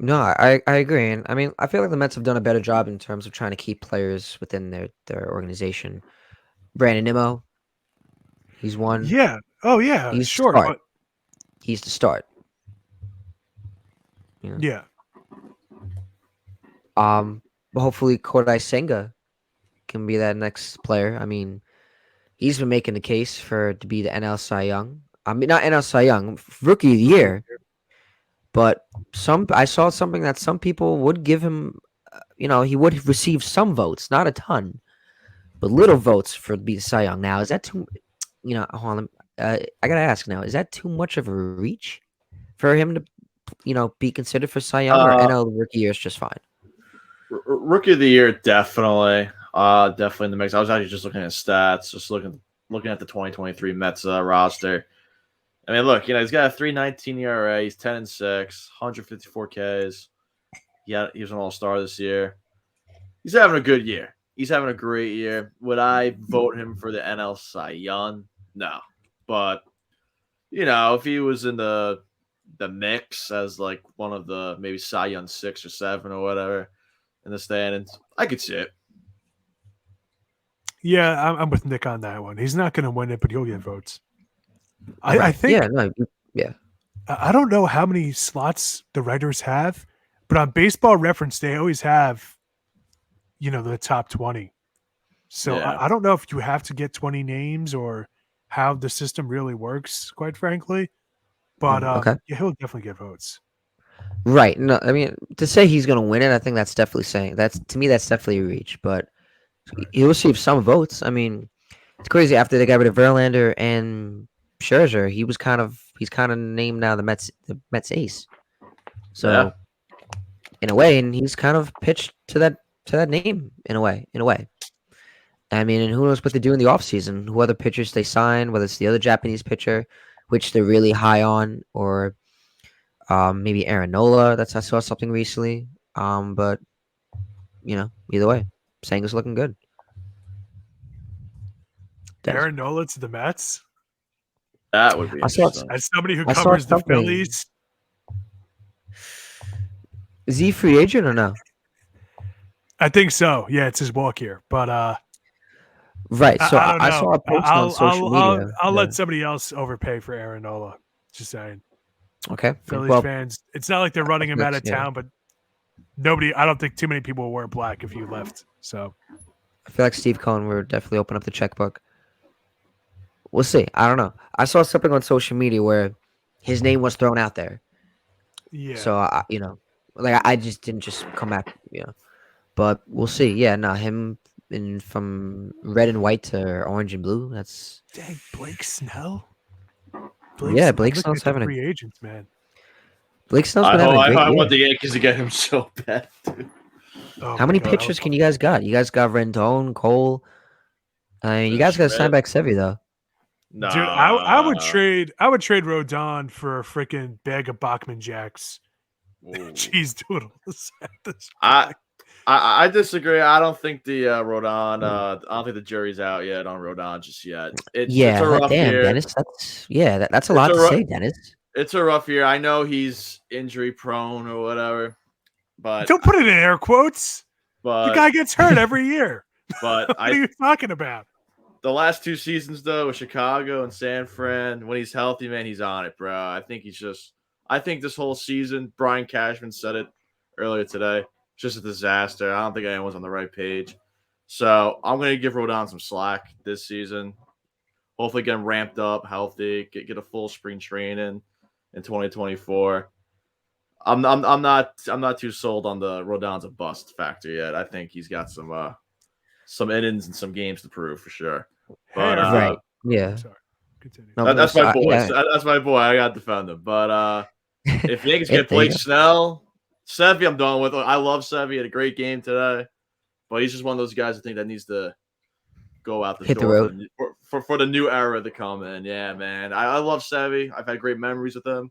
No, I agree. And I mean, I feel like the Mets have done a better job in terms of trying to keep players within their organization. Brandon Nimmo, he's one. Yeah. Oh, yeah. He's sure. the start. But... He's the start. Yeah. Hopefully Kodai Senga can be that next player. I mean, he's been making the case to be the NL Cy Young. I mean, not NL Cy Young, Rookie of the Year. But I saw something that some people would give him. He would receive some votes, not a ton, but little votes for to be the Cy Young. Now, is that too? Hold on. I gotta ask now. Is that too much of a reach for him to, be considered for Cy Young, or NL Rookie Year is just fine? Rookie of the Year, definitely. Definitely in the mix. I was actually just looking at stats, just looking at the 2023 Mets roster. I mean, look, he's got a 3.19 ERA. He's 10-6, 154 Ks. Yeah, he was an All-Star this year. He's having a good year. He's having a great year. Would I vote him for the NL Cy Young? No. But, if he was in the mix as like one of the maybe Cy Young 6 or 7 or whatever in the standings, I could see it. Yeah, I'm with Nick on that one. He's not going to win it, but he'll get votes. I think. Yeah. I don't know how many slots the writers have, but on Baseball Reference, they always have, the top 20. So yeah. I don't know if you have to get 20 names or how the system really works, quite frankly. But yeah, he'll definitely get votes. Right. No, I mean, to say he's going to win it, I think that's definitely that's definitely a reach, but he'll receive some votes. I mean, it's crazy after they got rid of Verlander and Scherzer, he's kind of named now the Mets ace. So in a way, and he's kind of pitched to that name in a way. I mean, and who knows what they do in the offseason, who other pitchers they sign, whether it's the other Japanese pitcher, which they're really high on, or maybe Aaron Nola. I saw something recently. But either way, Senga's looking good. Aaron Nola to the Mets? That would be interesting. As somebody who covers the Phillies. Is he free agent or no? I think so. Yeah, it's his walk year. But right. So I saw a post on social media. I'll let somebody else overpay for Aaron Nola. Just saying. Okay. Phillies fans. It's not like they're running him out of town, but I don't think too many people will wear black if you left. So I feel like Steve Cohen would definitely open up the checkbook. We'll see. I don't know. I saw something on social media where his name was thrown out there. Yeah. So I just didn't come back. But we'll see. Yeah. No, him from red and white to orange and blue. That's dang Blake Snell. Blake Snell's having free agents, man. Blake Snell's been having a great year. I want the Yankees to get him so bad, dude. Oh, how many pitchers can you guys got? You guys got Rendon, Cole. You guys got to sign back Sevy though. No, dude, I would trade Rodon for a freaking bag of Bachman Jacks. Cheese doodles. I disagree. I don't think the Rodon. I don't think the jury's out yet on Rodon just yet. It's a rough damn, year. Dennis. That's a lot to say, Dennis. It's a rough year. I know he's injury prone or whatever, but Don't put it in air quotes. The but guy gets hurt every year. but What are you talking about? the last 2 seasons though with Chicago and San Fran, when he's healthy, man, he's on it, bro. I think this whole season, Brian Cashman said it earlier today, just a disaster. I don't think anyone's on the right page. So I'm gonna give Rodon some slack this season. Hopefully get him ramped up, healthy, get a full spring training in 2024. I'm not too sold on the Rodon's a bust factor yet. I think he's got some innings and some games to prove for sure. But right, yeah. Sorry, continue. No, that's my boy. yeah. That's my boy. I got to defend him. But if Yankees Yeah, get Blake Snell, Sevy, I'm done with. I love Sevy. He had a great game today, but he's just one of those guys I think that needs to go out the Hit the door road. for the new era to come in. Yeah, man. I love Sevy. I've had great memories with him.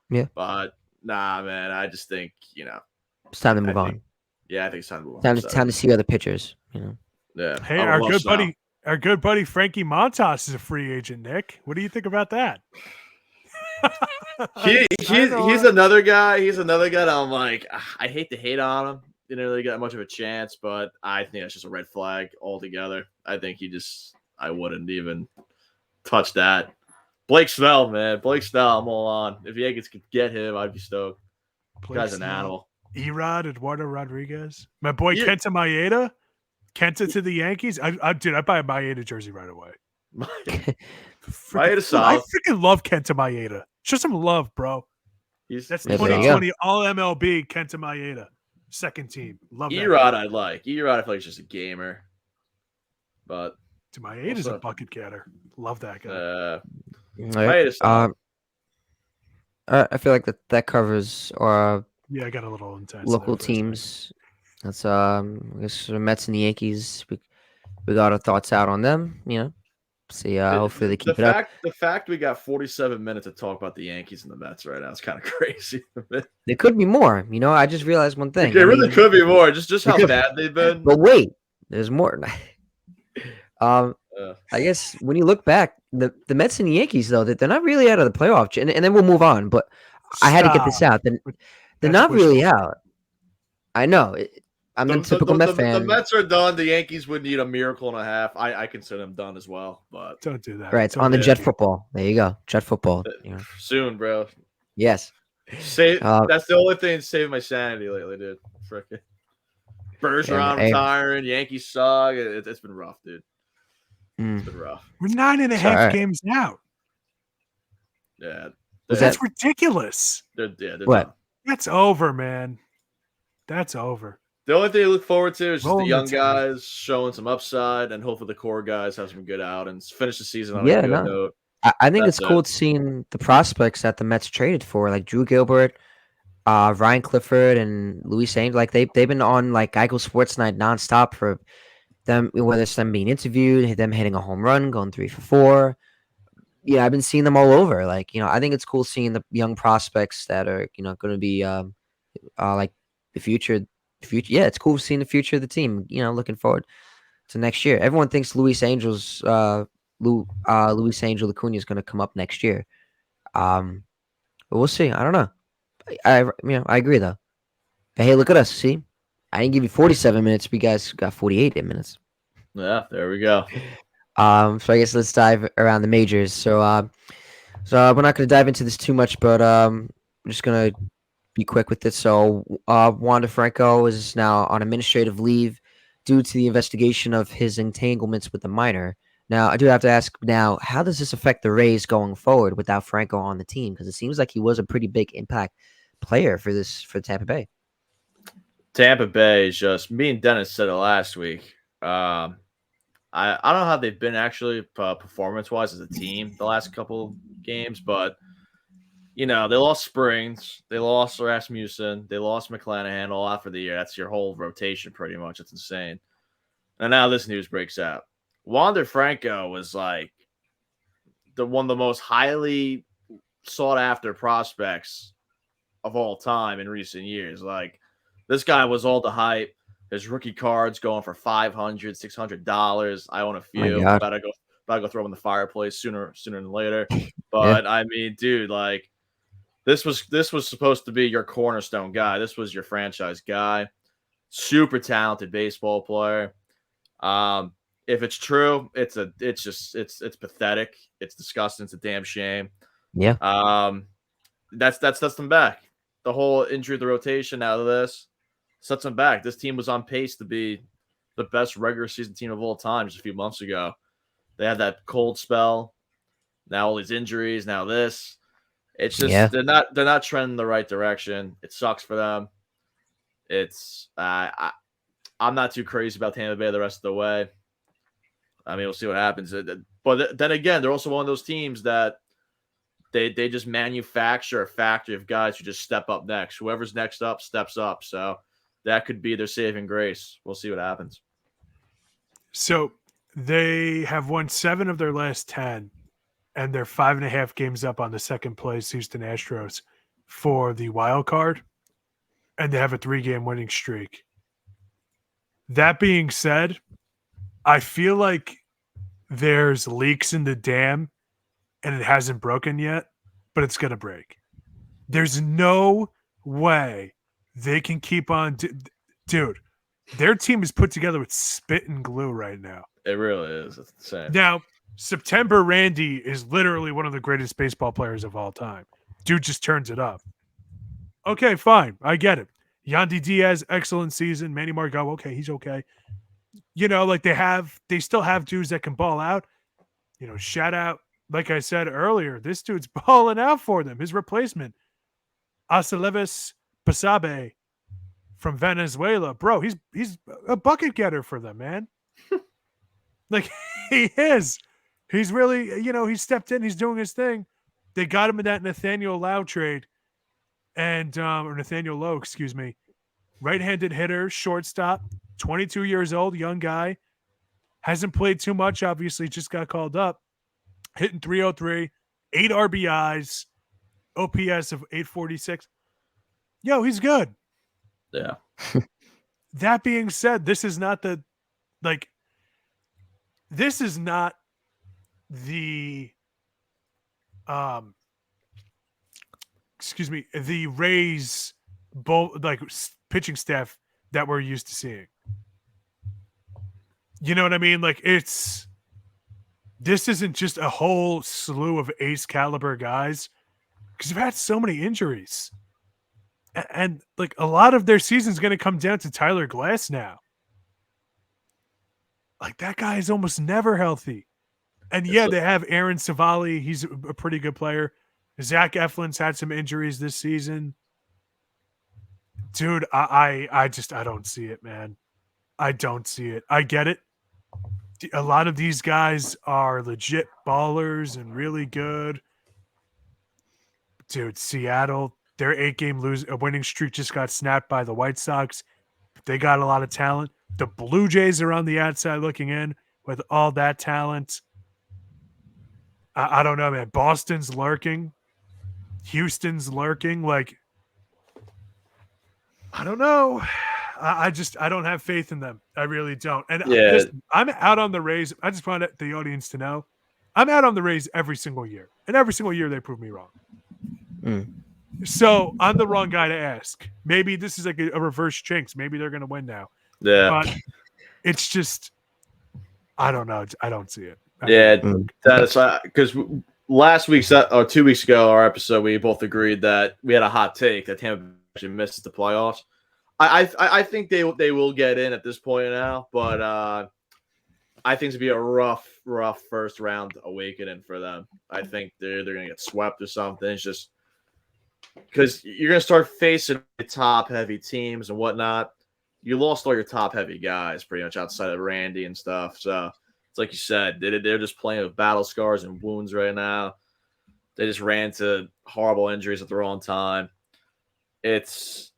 Yeah. But nah, man. I just think it's time to move on. Yeah, I think it's time to move Time on. to see other pitchers. Yeah. Hey, our good buddy Frankie Montas is a free agent. Nick, what do you think about that? He's another guy. He's another guy that I'm like, I hate to hate on him. Didn't really get much of a chance, but I think that's just a red flag altogether. I think I wouldn't even touch that. Blake Snell, man. Blake Snell, I'm all on. If Yankees could get him, I'd be stoked. Guy's an animal. Erod, Eduardo Rodriguez. My boy Kenta Maeda. Kenta to the Yankees. I'd buy a Maeda jersey right away. Maeda's solid. I freaking love Kenta Maeda. Show some love, bro. That's 2020 All MLB Kenta Maeda. Second team. Love that. Erod I like. Erod I feel like he's just a gamer. But Maeda's a bucket getter. Love that guy. Maeda's I feel like that covers our I got a little intense. Local teams. That's I guess the Mets and the Yankees. We got our thoughts out on them. See, hopefully they keep it up. The fact we got 47 minutes to talk about the Yankees and the Mets right now is kind of crazy. There could be more. I just realized one thing. There really could be more. Just how bad they've been. But wait, there's more. I guess when you look back, the Mets and the Yankees, though, they're not really out of the playoff, and then we'll move on. But I had to get this out. They're not really out. I know. I'm a typical Mets fan. The Mets are done. The Yankees would need a miracle and a half. I consider them done as well. But don't do that. Right, it's on the Jet football. There you go, Jet football. Soon, bro. Yes. That's the only thing saving my sanity lately, dude. Frickin' Bergeron retiring. Yankees suck. It's been rough, dude. It's been rough. We're 9.5 games out. Yeah. That's ridiculous. They're what? Done. That's over, man. That's over. The only thing I look forward to is just the young guys showing some upside, and hopefully the core guys have some good outings. Finish the season on a good note. I think it's cool seeing the prospects that the Mets traded for, like Drew Gilbert, Ryan Clifford, and Luis Angel. Like they've been on like Geico Sports Night nonstop for them, whether it's them being interviewed, them hitting a home run, going 3 for 4. Yeah, I've been seeing them all over. Like I think it's cool seeing the young prospects that are going to be like the future. Yeah, it's cool seeing the future of the team. Looking forward to next year. Everyone thinks Luis Angel Acuna is going to come up next year. But we'll see. I don't know. I agree though. But hey, look at us. See, I didn't give you 47 minutes. We guys got 48 minutes. Yeah, there we go. So I guess let's dive around the majors. So we're not going to dive into this too much, but I'm just going to be quick with it. So Wander Franco is now on administrative leave due to the investigation of his entanglements with the minor. Now, I do have to ask now, how does this affect the Rays going forward without Franco on the team? Because it seems like he was a pretty big impact player for Tampa Bay. Tampa Bay is just, me and Dennis said it last week. I don't know how they've been actually performance-wise as a team the last couple games, but they lost Springs, they lost Rasmussen, they lost McClanahan all out for the year. That's your whole rotation pretty much. It's insane. And now this news breaks out. Wander Franco was like one of the most highly sought-after prospects of all time in recent years. Like, this guy was all the hype. His rookie cards going for $500, $600. I own a My few. God. About to go throw them in the fireplace sooner than later. Yeah. But I mean, dude, like this was supposed to be your cornerstone guy. This was your franchise guy. Super talented baseball player. If it's true, it's pathetic. It's disgusting. It's a damn shame. Yeah. That sets them back. The whole injury of the rotation out of this sets them back. This team was on pace to be the best regular season team of all time just a few months ago. They had that cold spell. Now all these injuries. Now this. It's just Yeah. they're not trending in the right direction. It sucks for them. It's I'm not too crazy about Tampa Bay the rest of the way. I mean, we'll see what happens. But then again, they're also one of those teams that they just manufacture a factory of guys who just step up next. Whoever's next up steps up. So that could be their saving grace. We'll see what happens. So they have won 7 of their last 10, and they're 5.5 games up on the second place Houston Astros for the wild card, and they have a 3-game winning streak. That being said, I feel like there's leaks in the dam and it hasn't broken yet, but it's going to break. There's no way they can keep on. Dude, their team is put together with spit and glue right now. It really is. It's insane. Now, September Randy is literally one of the greatest baseball players of all time. Dude just turns it up. Okay, fine. I get it. Yandy Diaz, excellent season. Manny Margot, okay, he's okay. You know, like they still have dudes that can ball out. You know, shout out, like I said earlier, this dude's balling out for them. His replacement, Aceleves Pasabe from Venezuela. Bro, he's a bucket getter for them, man. Like, he is. He's really, you know, he stepped in. He's doing his thing. They got him in that Nathaniel Lowe trade. And, or Nathaniel Lowe, excuse me. Right-handed hitter, shortstop, 22 years old, young guy. Hasn't played too much, obviously, just got called up. Hitting 303, 8 RBIs, OPS of 846. Yo, he's good. Yeah. That being said, this is not the the Rays pitching staff that we're used to seeing. You know what I mean? Like, this isn't just a whole slew of ace caliber guys, because they've had so many injuries. And like a lot of their season's going to come down to Tyler Glass now. Like, that guy is almost never healthy. And yeah, they have Aaron Savali. He's a pretty good player. Zach Eflin's had some injuries this season. Dude, I don't see it, man. I don't see it. I get it. A lot of these guys are legit ballers and really good. Dude, Seattle, their 8-game winning streak just got snapped by the White Sox. They got a lot of talent. The Blue Jays are on the outside looking in with all that talent. I don't know, man. Boston's lurking. Houston's lurking. Like, I don't know. I don't have faith in them. I really don't. And I'm out on the Rays. I just want the audience to know I'm out on the Rays every single year. And every single year they prove me wrong. So I'm the wrong guy to ask. Maybe this is like a reverse jinx. Maybe they're going to win now. Yeah. But it's just, I don't know. I don't see it. That is because last week's or 2 weeks ago, our episode, we both agreed that we had a hot take that Tampa actually misses the playoffs. I think they will get in at this point now, but I think it's gonna be a rough first round awakening for them. I think they're gonna get swept or something. It's just because you're gonna start facing top heavy teams and whatnot. You lost all your top heavy guys pretty much outside of Randy and stuff. So it's like you said, they're just playing with battle scars and wounds right now. They just ran into horrible injuries at the wrong time.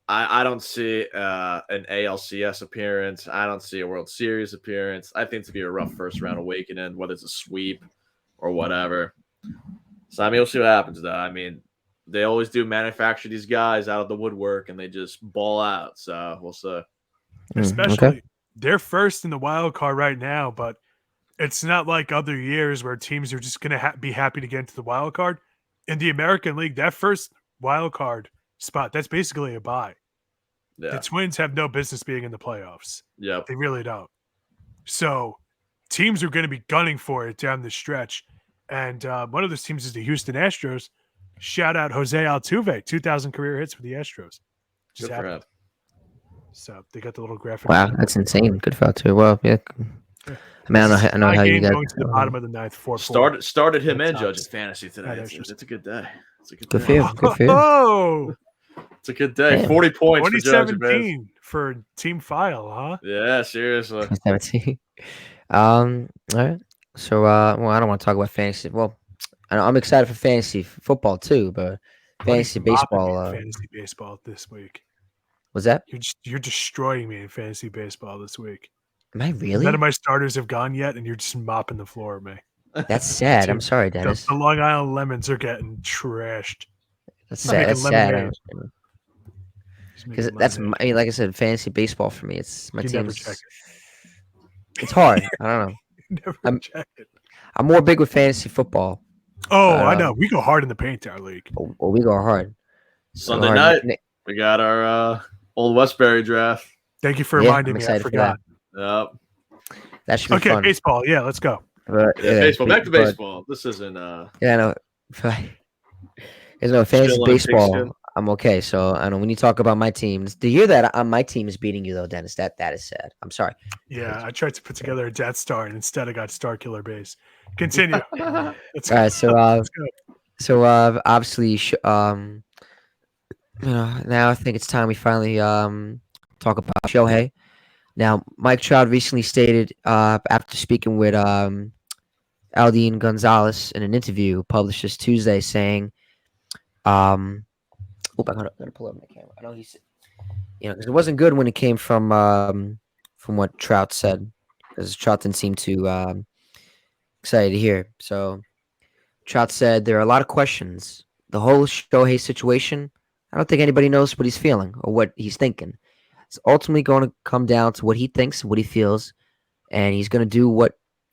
I don't see an ALCS appearance. I don't see a World Series appearance. I think it's going to be a rough first round awakening, whether it's a sweep or whatever. So, I mean, we'll see what happens, though. I mean, they always do manufacture these guys out of the woodwork, and they just ball out. So, we'll see. Especially, Okay. they're first in the wild card right now, but it's not like other years where teams are just going to be happy to get into the wild card. In the American League, that first wild card spot, that's basically a bye. The Yeah. Twins have no business being in the playoffs. Yep. They really don't. So teams are going to be gunning for it down the stretch. And one of those teams is the Houston Astros. Shout out Jose Altuve, 2,000 career hits for the Astros. Just Good for him. happened. So they got the little graphic. Wow, that's insane. Good for too. Well, yeah. I mean, I know how you guys. Going to the bottom of the ninth, 4-4. Started him and That's Judge in awesome. fantasy today. It's a good day. It's a good Good day. for you. Good for you. Oh, It's a good day. Damn. 40 points for Judge. Man. 2017 for Team Feil, huh? Yeah, seriously. 2017. All right. So, well, I don't want to talk about fantasy. Well, I'm excited for fantasy football too, but fantasy Buddy's mopping me in baseball. fantasy baseball this week. Was that? You're destroying me in fantasy baseball this week. Am I really? None of my starters have gone yet, and you're just mopping the floor with me. That's sad. Dude, I'm sorry, Dennis. The Long Island Lemons are getting trashed. That's I'm sad. making That's sad. lemonade. Because that's, I mean, like I said, fantasy baseball for me. It's my You never team's. check it. It's hard. I don't know. Never check it. I'm more big with fantasy football. Oh, But, I know. We go hard in the paint our league. Well, we go hard. Sunday night, we got our Old Westbury draft. Thank you for reminding me. I forgot. Yep. That should be Okay, fun. baseball. Yeah, let's go. But, Yeah, baseball. Back to baseball. This isn't. Yeah, I know. There's no fantasy Still on baseball. pigskin. I'm okay. So I know when you talk about my teams, to hear that my team is beating you though, Dennis, that is sad. I'm sorry. Yeah, I tried to put together a Death Star, and instead I got Star Killer Base. Continue. Let's All right, so Let's go. obviously, now I think it's time we finally talk about Shohei. Now, Mike Trout recently stated after speaking with Aldine Gonzalez in an interview published this Tuesday, saying, I gotta pull up my camera. I know he said, because it wasn't good when it came from what Trout said, because Trout didn't seem too excited to hear. So Trout said there are a lot of questions. The whole Shohei situation, I don't think anybody knows what he's feeling or what he's thinking. It's ultimately going to come down to what he thinks, what he feels, and he's going to do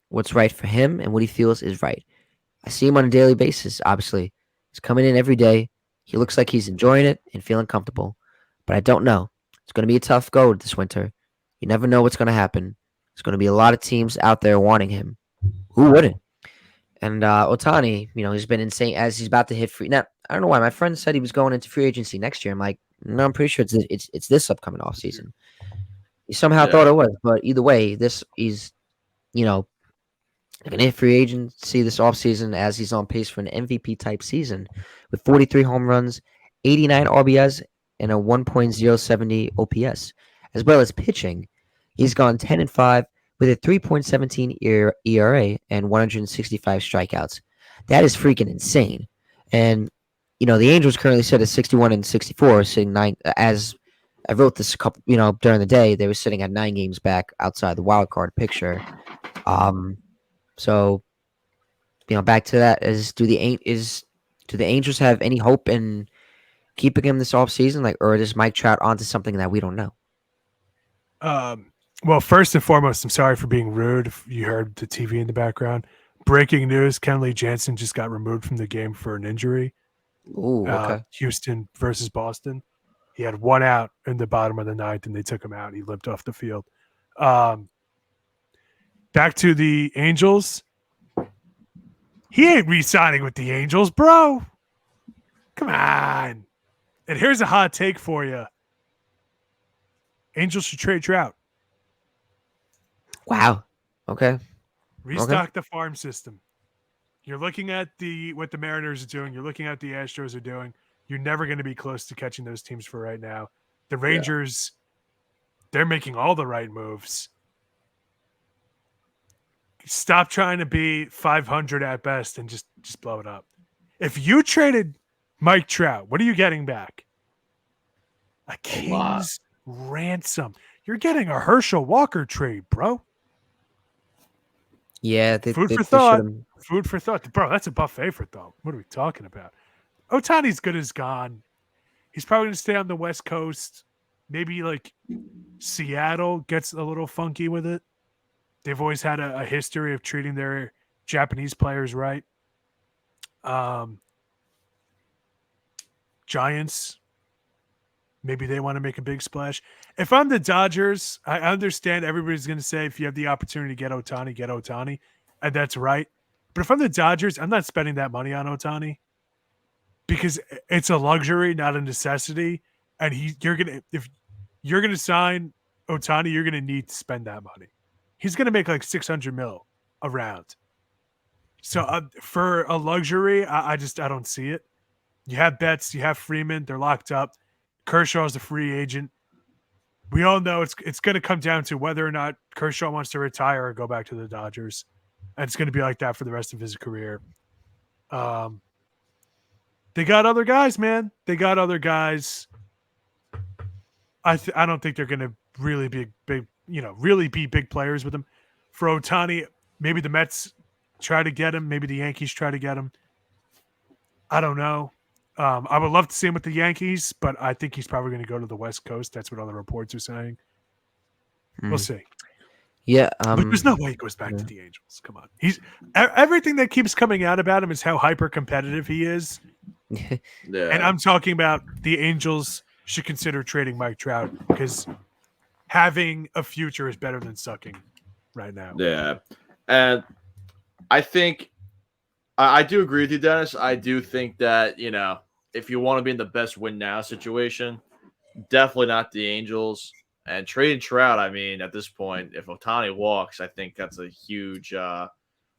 what's right for him and what he feels is right. I see him on a daily basis, obviously. He's coming in every day. He looks like he's enjoying it and feeling comfortable. But I don't know. It's going to be a tough go this winter. You never know what's going to happen. There's going to be a lot of teams out there wanting him. Who wouldn't? And Ohtani, he's been insane as he's about to hit free. Now, I don't know why. My friend said he was going into free agency next year. I'm like, no, I'm pretty sure it's this upcoming off season. He somehow thought it was, but either way, he's going to hit free agency this offseason as he's on pace for an MVP type season with 43 home runs, 89 RBIs, and a 1.070 OPS, as well as pitching. He's gone 10-5 with a 3.17 ERA and 165 strikeouts. That is freaking insane. And the Angels currently sit at 61-64, sitting 9. As I wrote this a couple, during the day, they were sitting at 9 games back outside the wild card picture. So, back to that do the Angels have any hope in keeping him this offseason, or is Mike Trout onto something that we don't know? Well, first and foremost, I'm sorry for being rude. If you heard the TV in the background. Breaking news: Kenley Jansen just got removed from the game for an injury. Ooh, okay. Houston versus Boston. He had 1 out in the bottom of the ninth, and they took him out. He limped off the field. Back to the Angels. He ain't re-signing with the Angels, bro. Come on. And here's a hot take for you. Angels should trade Trout. Wow. Okay. Restock the farm system. You're looking at what the Mariners are doing. You're looking at the Astros are doing. You're never going to be close to catching those teams for right now. The Rangers, they're making all the right moves. Stop trying to be 500 at best and just blow it up. If you traded Mike Trout, what are you getting back? A king's ransom. You're getting a Herschel Walker trade, bro. Yeah, Food for thought. Food for thought. Bro, that's a buffet for thought. What are we talking about? Ohtani's good as gone. He's probably going to stay on the West Coast. Maybe like Seattle gets a little funky with it. They've always had a history of treating their Japanese players right. Um, Giants, maybe they want to make a big splash. If I'm the Dodgers, I understand everybody's going to say if you have the opportunity to get Otani, and that's right. But if I'm the Dodgers, I'm not spending that money on Otani because it's a luxury, not a necessity. And if you're gonna sign Otani, you're gonna need to spend that money. He's gonna make like 600 mil around. So for a luxury, I don't see it. You have Betts, you have Freeman, they're locked up. Kershaw's a free agent. We all know it's going to come down to whether or not Kershaw wants to retire or go back to the Dodgers, and it's going to be like that for the rest of his career. They got other guys, man. They got other guys. I don't think they're going to really be big, really be big players with him. For Otani, maybe the Mets try to get him. Maybe the Yankees try to get him. I don't know. I would love to see him with the Yankees, but I think he's probably going to go to the West Coast. That's what all the reports are saying. We'll see. Yeah, but there's no way he goes back to the Angels. Come on, he's everything that keeps coming out about him is how hyper competitive he is. Yeah. And I'm talking about the Angels should consider trading Mike Trout because having a future is better than sucking right now. Yeah, and I think I do agree with you, Dennis. I do think that if you want to be in the best win now situation, definitely not the Angels. And trading Trout, I mean, at this point, if Otani walks, I think that's a huge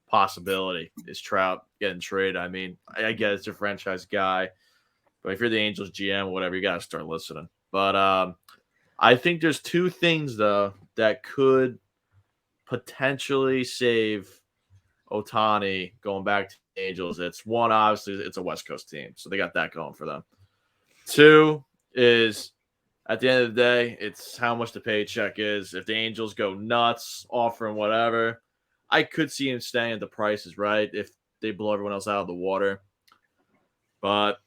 possibility. Is Trout getting traded? I mean, I get it's a franchise guy, but if you're the Angels GM, whatever, you got to start listening. But I think there's two things though that could potentially save Otani going back to the Angels. It's one, obviously, it's a West Coast team, so they got that going for them. Two is, at the end of the day, it's how much the paycheck is. If the Angels go nuts, offering whatever, I could see him staying at the prices, right? If they blow everyone else out of the water. But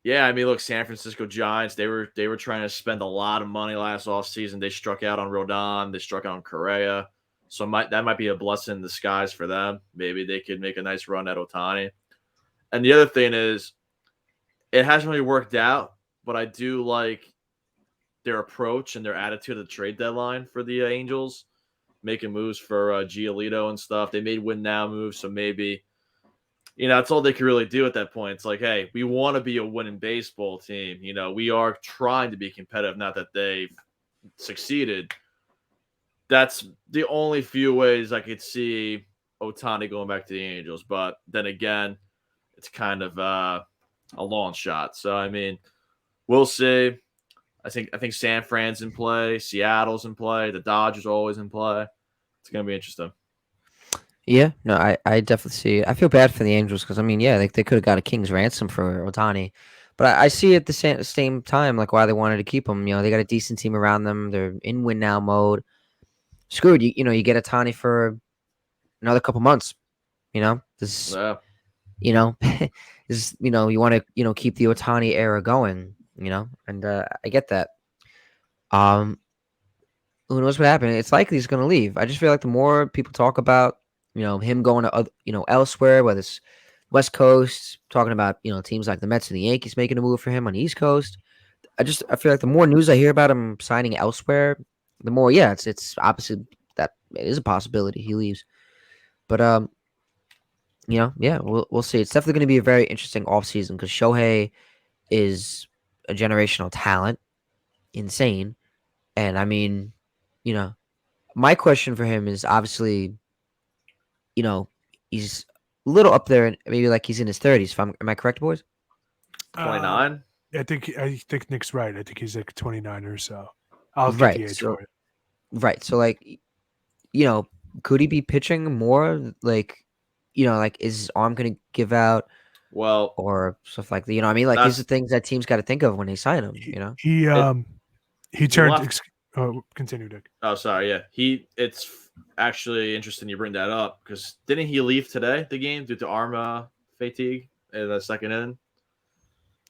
yeah, I mean, look, San Francisco Giants, they were trying to spend a lot of money last offseason. They struck out on Rodon, they struck out on Correa. So that might be a blessing in disguise for them. Maybe they could make a nice run at Otani. And the other thing is, it hasn't really worked out, but I do like their approach and their attitude at the trade deadline for the Angels, making moves for Giolito and stuff. They made win now moves, so maybe that's all they could really do at that point. It's like, hey, we want to be a winning baseball team. We are trying to be competitive. Not that they've succeeded. That's the only few ways I could see Otani going back to the Angels. But then again, it's kind of a long shot. So I mean, we'll see. I think San Fran's in play, Seattle's in play, the Dodgers are always in play. It's gonna be interesting. Yeah, no, I definitely see it. I feel bad for the Angels because I mean, yeah, they could have got a king's ransom for Otani, but I see at the same time like why they wanted to keep him. They got a decent team around them. They're in win now mode. Screwed, you get Otani for another couple months. This, Yeah. is you want to keep the Otani era going. And I get that. Who knows what happened? It's likely he's going to leave. I just feel like the more people talk about him going to elsewhere, whether it's West Coast, talking about teams like the Mets and the Yankees making a move for him on the East Coast. I feel like the more news I hear about him signing elsewhere, the more it's opposite that it is a possibility he leaves. But we'll see. It's definitely going to be a very interesting offseason because Shohei is a generational talent, insane, and I mean, my question for him is obviously, he's a little up there, and maybe like he's in his 30s. Am I correct, boys? 29. I think Nick's right. I think he's like 29 or so. I'll get Right. the age for it. Right. So like, could he be pitching more? Like, like is his arm going to give out? Well, or stuff like that. I mean, like these are things that teams got to think of when they sign him. He turned. Continue, Dick. Oh, sorry. Yeah, it's actually interesting you bring that up because didn't he leave today the game due to arm fatigue in the second inning?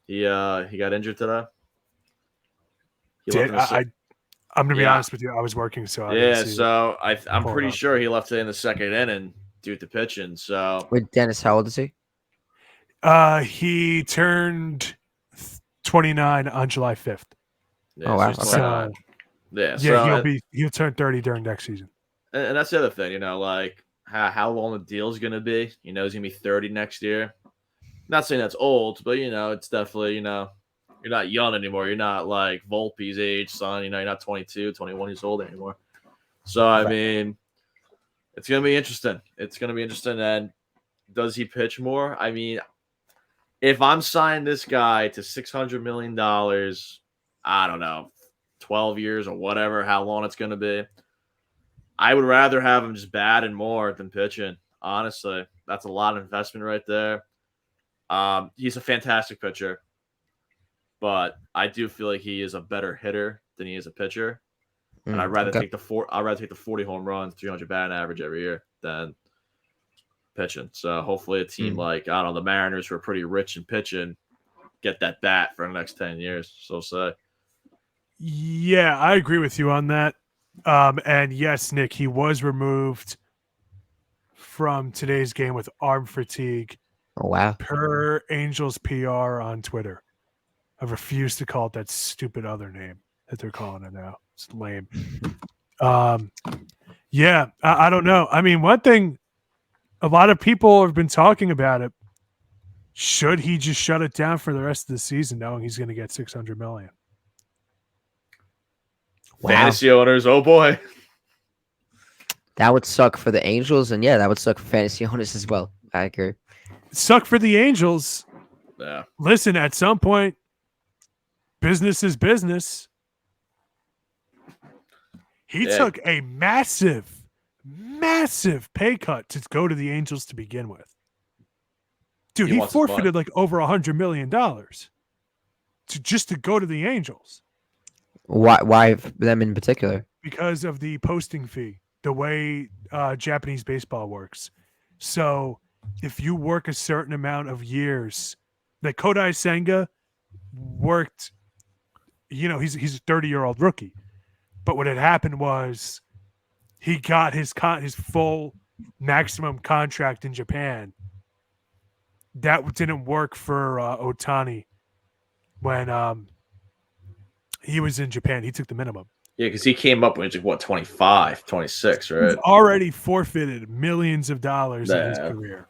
He got injured today. He left in the I'm gonna be Yeah. honest with you. I was working, so I didn't Yeah, see it. so I'm Pull it pretty up. sure he left it in the second inning due to pitching. So With Dennis, how old is he? He turned 29 on July 5th. yeah, Oh, so wow, he's okay. 29. Yeah, Yeah, so he'll turn 30 during next season. and that's the other thing, like how long the deal's gonna be. He's gonna be 30 next year. Not saying that's old, but it's definitely, you're not young anymore. You're not like Volpe's age, son. You're not 22, 21 years old anymore. So I Right. mean, it's gonna be interesting. It's gonna be interesting. And does he pitch more? I mean, if I'm signing this guy to $600 million, I don't know, 12 years or whatever, how long it's gonna be. I would rather have him just batting more than pitching. Honestly, that's a lot of investment right there. He's a fantastic pitcher, but I do feel like he is a better hitter than he is a pitcher. And I'd rather Okay. take the 40 home runs, 300 batting average every year than pitching. So hopefully a team like, I don't know, the Mariners, who are pretty rich in pitching, get that bat for the next 10 years. So say. Yeah, I agree with you on that. And yes, Nick, he was removed from today's game with arm fatigue Oh, wow. per Angels PR on Twitter. I refuse to call it that stupid other name that they're calling it now. It's lame. Yeah, I don't know. I mean, one thing, a lot of people have been talking about it. Should he just shut it down for the rest of the season, knowing he's going to get $600 million? Wow. Fantasy owners, oh boy. That would suck for the Angels, and yeah, that would suck for fantasy owners as well. I agree. Suck for the Angels. Yeah. Listen, at some point, business is business. He took a massive pay cut to go to the Angels to begin with. Dude, he forfeited like over $100 million just to go to the Angels. Why them in particular? Because of the posting fee, the way Japanese baseball works. So if you work a certain amount of years, like Kodai Senga worked, he's a 30-year-old rookie. But what had happened was he got his full maximum contract in Japan. That didn't work for Ohtani when he was in Japan. He took the minimum. Yeah, because he came up when he was 25, 26, right? He's already forfeited millions of dollars in his career.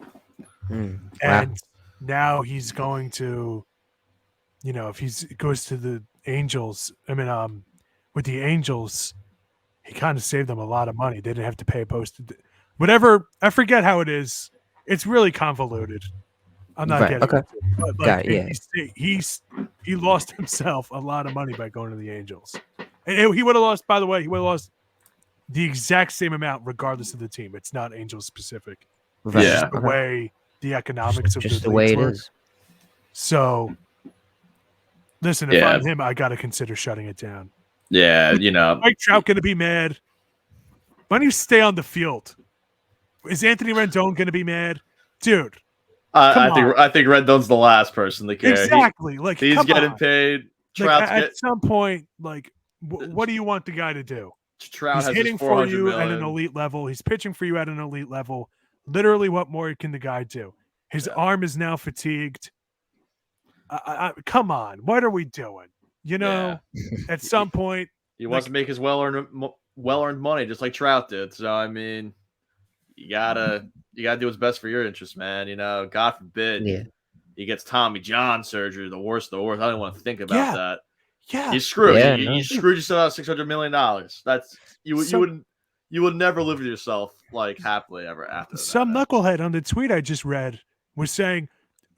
And now he's going to, if he goes to the Angels, with the Angels, he kind of saved them a lot of money. They didn't have to pay a posted. Whatever, I forget how it is. It's really convoluted. I'm not getting into it. But he lost himself a lot of money by going to the Angels. And he would have lost, by the way, the exact same amount regardless of the team. It's not Angels specific. Right. It's just the way the economics of the way it is. So, listen, if I'm him, I got to consider shutting it down. Yeah, Mike Trout going to be mad. Why don't you stay on the field? Is Anthony Rendon going to be mad? Dude. I think Rendon's the last person to care. Exactly. He's getting paid. Trout's at some point, what do you want the guy to do? Trout He's has hitting for you million. at an elite level. He's pitching for you at an elite level. Literally, what more can the guy do? His arm is now fatigued. Come on. What are we doing? At some point. He wants to make his well-earned money just like Trout did. So, I mean, you gotta do what's best for your interest, man. God forbid he gets Tommy John surgery, the worst of the worst. I don't want to think about that. Yeah, you screwed. Yeah, you screwed yourself out of $600 million. That's you would never live with yourself happily ever after. Some knucklehead on the tweet I just read was saying,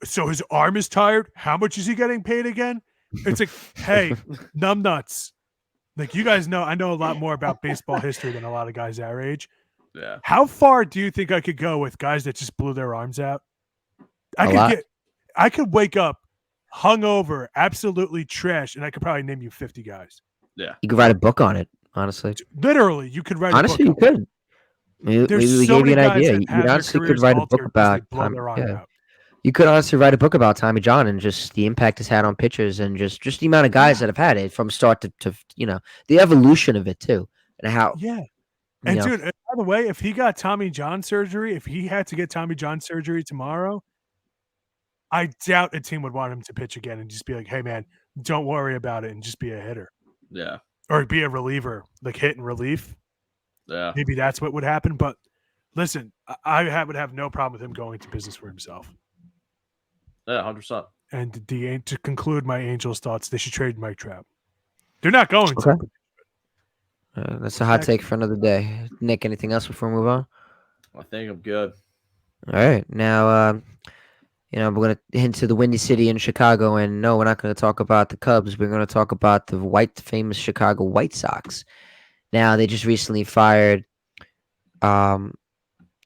"So his arm is tired. How much is he getting paid again?" It's like, hey, numbnuts. You guys know, I know a lot more about baseball history than a lot of guys our age. Yeah. How far do you think I could go with guys that just blew their arms out? I could wake up hungover, absolutely trash, and I could probably name you 50 guys. Yeah. You could write a book on it, honestly. Literally, you could write honestly, a book. You could. Maybe we gave you an idea. You honestly could write a book about their arm out. You could honestly write a book about Tommy John and just the impact it's had on pitchers and just the amount of guys Yeah, that have had it from start to the evolution of it too and how yeah. you And know dude, by the way, if he got Tommy John surgery, if he had to get Tommy John surgery tomorrow, I doubt a team would want him to pitch again and just be like, "Hey, man, don't worry about it," and just be a hitter Yeah. or be a reliever, like hit and relief. Yeah. Maybe that's what would happen. But listen, would have no problem with him going to business for himself. Yeah. 100%. And to conclude my Angels thoughts, they should trade Mike Trout. They're not going to. okay. But That's a hot take for another day. Nick, anything else before we move on? I think I'm good. All right, now we're gonna head to the Windy City in Chicago, and no, we're not gonna talk about the Cubs. We're gonna talk about the famous Chicago White Sox. Now they just recently fired. Um,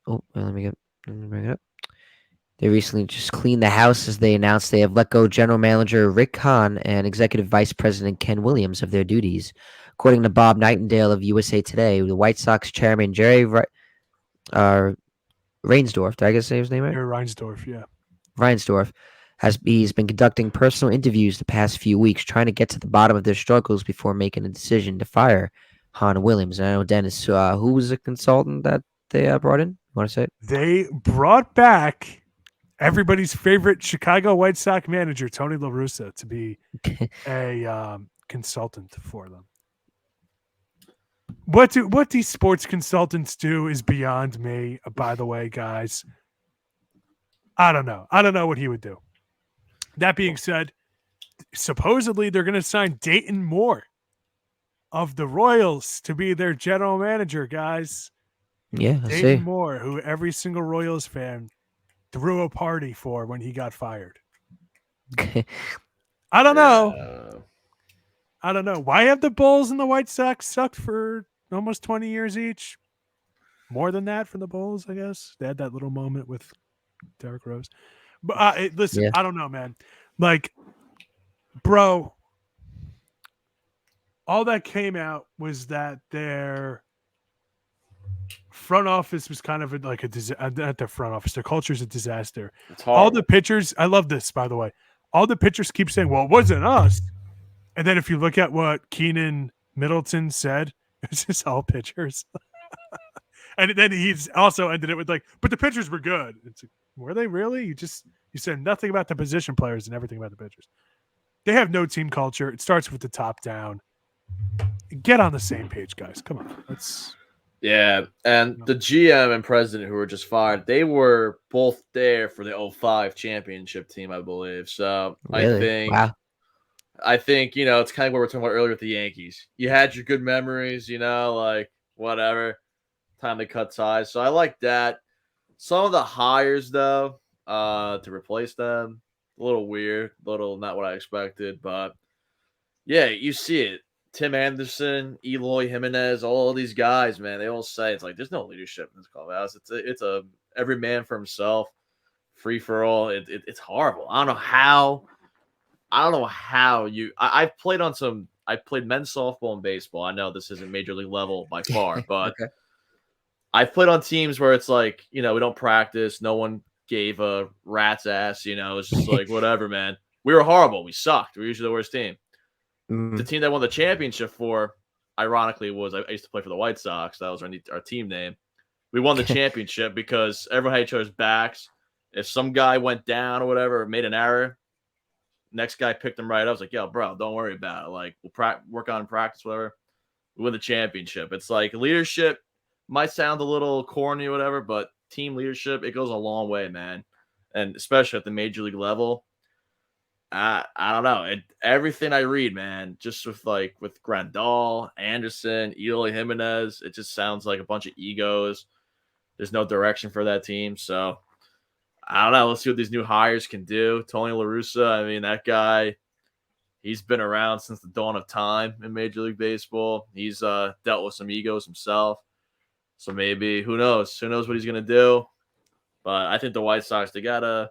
let me bring it up. They recently just cleaned the house as they announced they have let go general manager Rick Hahn and executive vice president Ken Williams of their duties. According to Bob Nightingale of USA Today, the White Sox chairman Jerry Reinsdorf, did I guess say his name right? Reinsdorf, yeah. Reinsdorf he's been conducting personal interviews the past few weeks, trying to get to the bottom of their struggles before making a decision to fire Hahn Williams. And I know Dennis, who was the consultant that they brought in? You want to say it? They brought back everybody's favorite Chicago White Sox manager, Tony La Russa, to be a consultant for them. What these sports consultants do is beyond me, by the way, guys. I don't know. I don't know what he would do. That being said, supposedly they're going to sign Dayton Moore of the Royals to be their general manager, guys. Yeah, I Dayton see. Moore, who every single Royals fan threw a party for when he got fired. I don't know. I don't know. Why have the Bulls and the White Sox sucked for almost 20 years each? More than that for the Bulls, I guess. They had that little moment with Derrick Rose. But listen, Yeah. I don't know, man. Like, bro, all that came out was that their front office was kind of like not their front office. Their culture is a disaster. It's All hard. the pitchers, I love this, by the way. All the pitchers keep saying, well, it wasn't us. And then if you look at what Keenan Middleton said, it's just all pitchers. And then he's also ended it with like, but the pitchers were good. It's like, were they really? You said nothing about the position players and everything about the pitchers. They have no team culture. It starts with the top down. Get on the same page, guys. Come on. Yeah, and the GM and president who were just fired, they were both there for the 05 championship team, I believe. So Really? Wow. I think, it's kind of what we were talking about earlier with the Yankees. You had your good memories, like whatever. Time to cut ties. So I like that. Some of the hires, though, to replace them, a little weird, a little not what I expected. But yeah, you see it. Tim Anderson, Eloy Jimenez, all these guys, man, they all say it's like there's no leadership in this clubhouse. It's a every man for himself, free for all. It's horrible. I don't know how you. I've played on some. I played men's softball and baseball. I know this isn't major league level by far, but Okay. I've played on teams where it's like we don't practice. No one gave a rat's ass. It's just like whatever, man. We were horrible. We sucked. We were usually the worst team. The team that won the championship for, ironically, was I used to play for the White Sox. That was our team name. We won the championship because everyone had each other's backs. If some guy went down or whatever, or made an error, next guy picked him right up. I was like, yo, bro, don't worry about it. Like, we'll work on practice, whatever. We win the championship. It's like leadership might sound a little corny or whatever, but team leadership, it goes a long way, man. And especially at the major league level. I don't know. Everything I read, man, just with Grandal, Anderson, Eloy Jimenez, it just sounds like a bunch of egos. There's no direction for that team. So I don't know. Let's see what these new hires can do. Tony La Russa, I mean, that guy, he's been around since the dawn of time in Major League Baseball. He's dealt with some egos himself. So maybe, who knows? Who knows what he's going to do? But I think the White Sox, they have a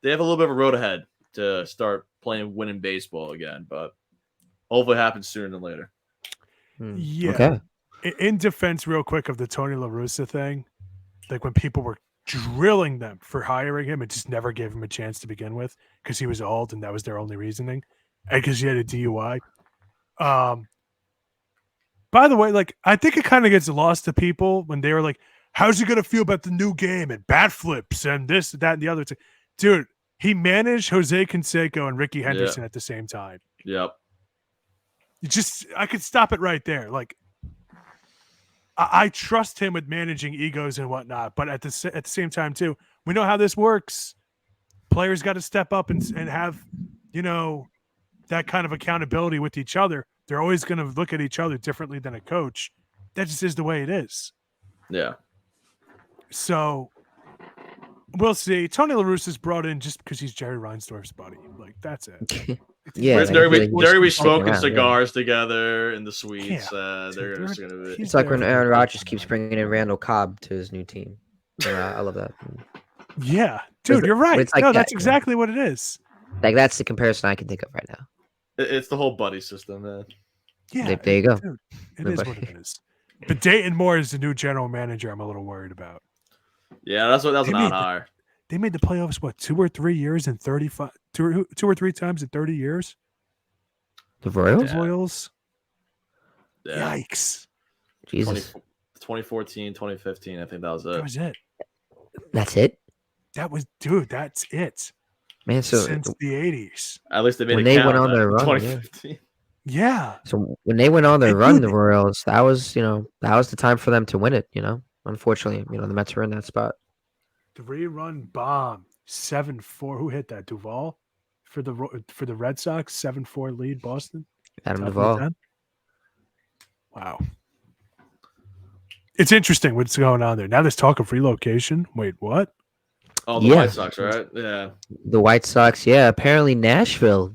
little bit of a road ahead to start playing winning baseball again, but hopefully it happens sooner than later. Yeah. Okay. In defense, real quick, of the Tony La Russa thing, like when people were drilling them for hiring him and just never gave him a chance to begin with because he was old and that was their only reasoning, and because he had a DUI. By the way, like I think it kind of gets lost to people when they were like, "How's he gonna feel about the new game and bat flips and this, that, and the other?" It's like, dude, he managed Jose Canseco and Ricky Henderson at the same time. Yep. I could stop it right there. Like, I trust him with managing egos and whatnot, but at the same time too, we know how this works. Players got to step up and have, that kind of accountability with each other. They're always going to look at each other differently than a coach. That just is the way it is. Yeah. So we'll see. Tony La Russa's brought in just because he's Jerry Reinsdorf's buddy. Like, that's it. Yeah, they're be smoking cigars together in the suites. They're just gonna be. It's like when Aaron Rodgers keeps bringing in Randall Cobb to his new team. I love that. Yeah, dude, you're right. Like no, that's exactly what it is. Like that's the comparison I can think of right now. It's the whole buddy system, man. Yeah, there you go. Dude, it is what it is. But Dayton Moore is the new general manager. I'm a little worried about. Yeah, that's an odd hire. They made the playoffs, what, 2 or 3 years in 35, two or three times in 30 years? The Royals? The Royals? Yeah. Yikes. Jesus. 2014, 2015, I think that was it. That was it. That's it? That's it. Man, so since the 80s. At least they made when they went on their run, 2015. Yeah. So when they went on their run, the Royals, that was the time for them to win it, Unfortunately, the Mets were in that spot. 3-run bomb, 7-4. Who hit that? Duvall for the Red Sox, 7-4 lead Boston. Adam Duvall. Wow. It's interesting what's going on there. Now there's talk of relocation. Wait, what? Oh, the White Sox, right? Yeah. The White Sox, yeah. Apparently Nashville.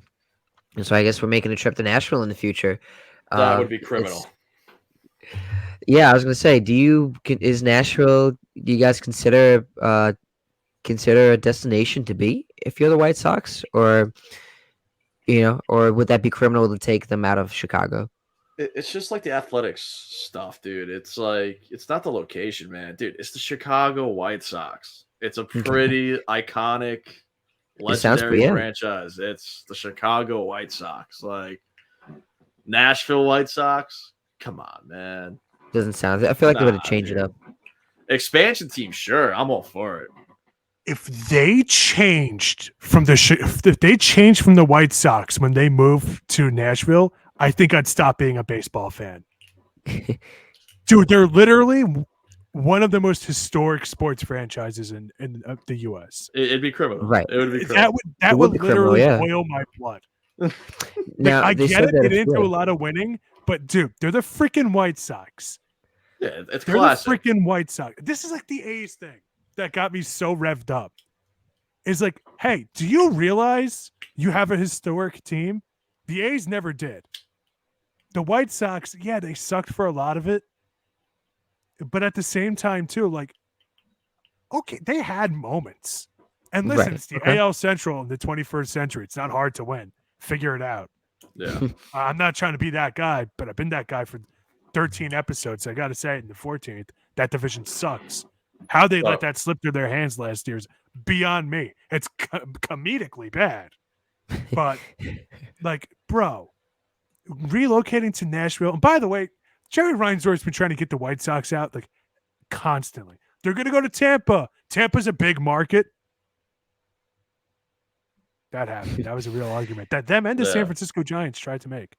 And so I guess we're making a trip to Nashville in the future. That would be criminal. Yeah, I was gonna say, is Nashville? Do you guys consider a destination to be if you're the White Sox, or or would that be criminal to take them out of Chicago? It's just like the athletics stuff, dude. It's like it's not the location, man, dude. It's the Chicago White Sox. It's a pretty iconic, legendary franchise. It's the Chicago White Sox. Like Nashville White Sox. Come on, man. Doesn't sound. I feel like they would have changed it up. Expansion team, sure. I'm all for it. If they changed from the White Sox when they moved to Nashville, I think I'd stop being a baseball fan. Dude, they're literally one of the most historic sports franchises in the U.S. It'd be criminal, right? It would be criminal. That would literally boil my blood. Now, I get it. They didn't do a lot of winning, but dude, they're the freaking White Sox. Yeah, it's they're classic. The freaking White Sox. This is like the A's thing that got me so revved up. Is like, hey, do you realize you have a historic team? The A's never did. The White Sox, yeah, they sucked for a lot of it. But at the same time, too, like, okay, they had moments. And listen, it's the AL Central in the 21st century. It's not hard to win. Figure it out. Yeah. I'm not trying to be that guy, but I've been that guy for 13 episodes. So I got to say it in the 14th, that division sucks. How they let that slip through their hands last year is beyond me. It's comedically bad. But, like, bro, relocating to Nashville. And by the way, Jerry Reinsdorf's been trying to get the White Sox out, like, constantly. They're going to go to Tampa. Tampa's a big market. That happened. That was a real argument that them and the San Francisco Giants tried to make.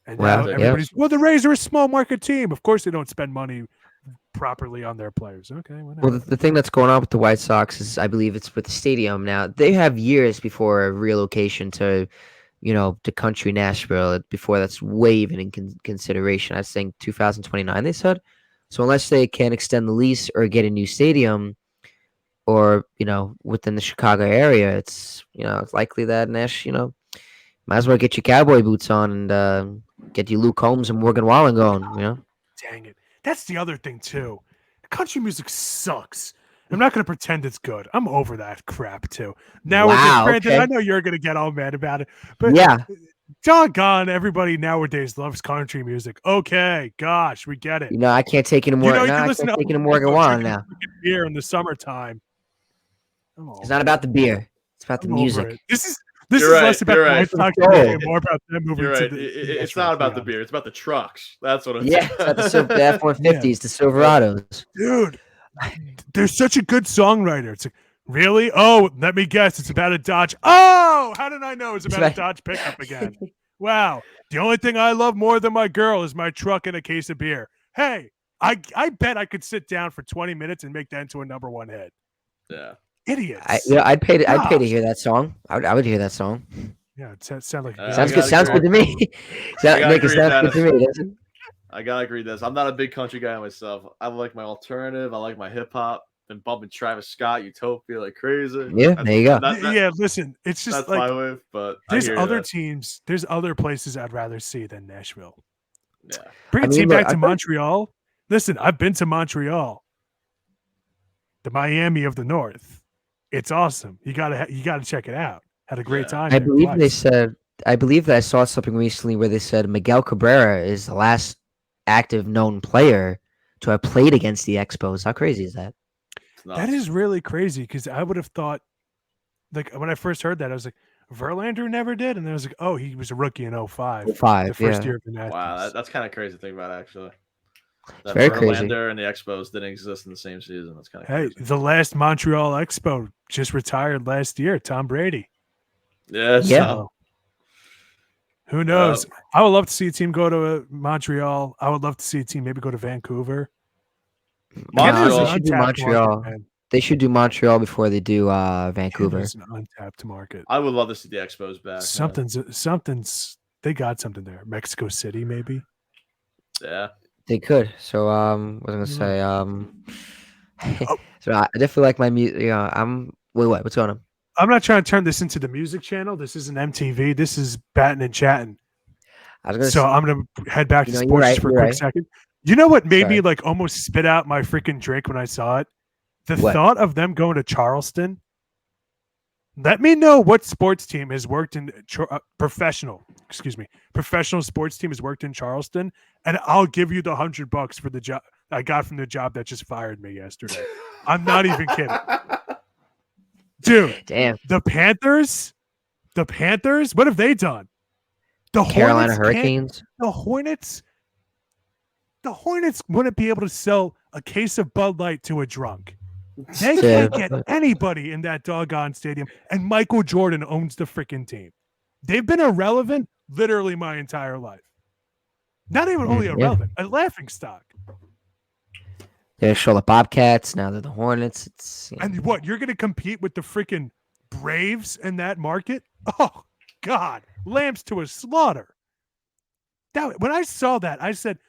And now everybody's, well, the Rays are a small market team. Of course they don't spend money properly on their players. Okay, whatever. Well, the thing that's going on with the White Sox is, I believe it's with the stadium now. They have years before a relocation to, to country Nashville, before that's way even in consideration. I think 2029, they said. So unless they can extend the lease or get a new stadium, or within the Chicago area, it's it's likely that Nash might as well get your cowboy boots on and get you Luke Combs and Morgan Wallen going. Dang it, that's the other thing too. Country music sucks. I'm not going to pretend it's good. I'm over that crap too. Now, Brandon, I know you're going to get all mad about it, but yeah, Doggone, everybody nowadays loves country music. Okay, gosh, we get it. You know, I can't take any more. You No, can I listen can't to take other any more people Gawan drinking now. freaking beer in the summertime. It's not about the beer. It's about the I'm over music. it. This is You're right, less about you're the right. White Sox Control. today and more about them moving You're to right. the. It's not about the beer. It's about the trucks. That's what it's Yeah, it's about the F-150s, the Silverados. Dude, they're such a good songwriter. It's like, really? Oh, let me guess. It's about a Dodge. Oh, how did I know it's about a Dodge pickup again? Wow. The only thing I love more than my girl is my truck and a case of beer. Hey, I bet I could sit down for 20 minutes and make that into a number one hit. Yeah. Idiots. I'd pay to hear that song. I would hear that song. Yeah, it sounds like Sounds good. Sounds good to me. Nick, it sounds good to me. Doesn't it? I gotta agree with this. I'm not a big country guy myself. I like my alternative. I like my hip hop. Been bumping Travis Scott, Utopia like crazy. Yeah, there you go. Yeah, listen, it's just that's like my wave. But there's other teams, there's other places I'd rather see than Nashville. Yeah, bring a team back to Montreal. Listen, I've been to Montreal, the Miami of the North. It's awesome. You gotta check it out. Had a great time. I believe they said. I believe that I saw something recently where they said Miguel Cabrera is the last active known player to have played against the Expos. How crazy is that? That is really crazy because I would have thought, like when I first heard that, I was like, Verlander never did, and then I was like, oh, he was a rookie in 05. The first year of the Nationals. Wow, that's kind of crazy to think about actually. That very Verlander crazy. and the Expos didn't exist in the same season. That's kind of crazy. The last Montreal Expo just retired last year, Tom Brady. Yeah. So, who knows? I would love to see a team go to Montreal. I would love to see a team maybe go to Vancouver. Montreal should do Montreal. Market, they should do Montreal before they do Vancouver. It's an untapped market. I would love to see the Expos back. Something's they got something there. Mexico City, maybe. Yeah. They could. So what was I gonna say? So I definitely like my music. Wait, what's going on? I'm not trying to turn this into the music channel. This isn't MTV. This is Battin and Chattin. I'm gonna head back to sports just for a quick second. You know what made me like almost spit out my freaking drink when I saw it? The thought of them going to Charleston. Let me know what sports team has worked in professional sports team has worked in Charleston, and I'll give you the $100 for the job I got from the job that just fired me yesterday. I'm not even kidding. Dude, damn. The Panthers, what have they done? The Carolina Hurricanes. The Hornets wouldn't be able to sell a case of Bud Light to a drunk. They can't get anybody in that doggone stadium, and Michael Jordan owns the freaking team. They've been irrelevant literally my entire life. Not even only irrelevant, a laughing stock. They're Charlotte Bobcats, now they're the Hornets. And what, you're going to compete with the freaking Braves in that market? Oh, God. Lambs to a slaughter. When I saw that, I said,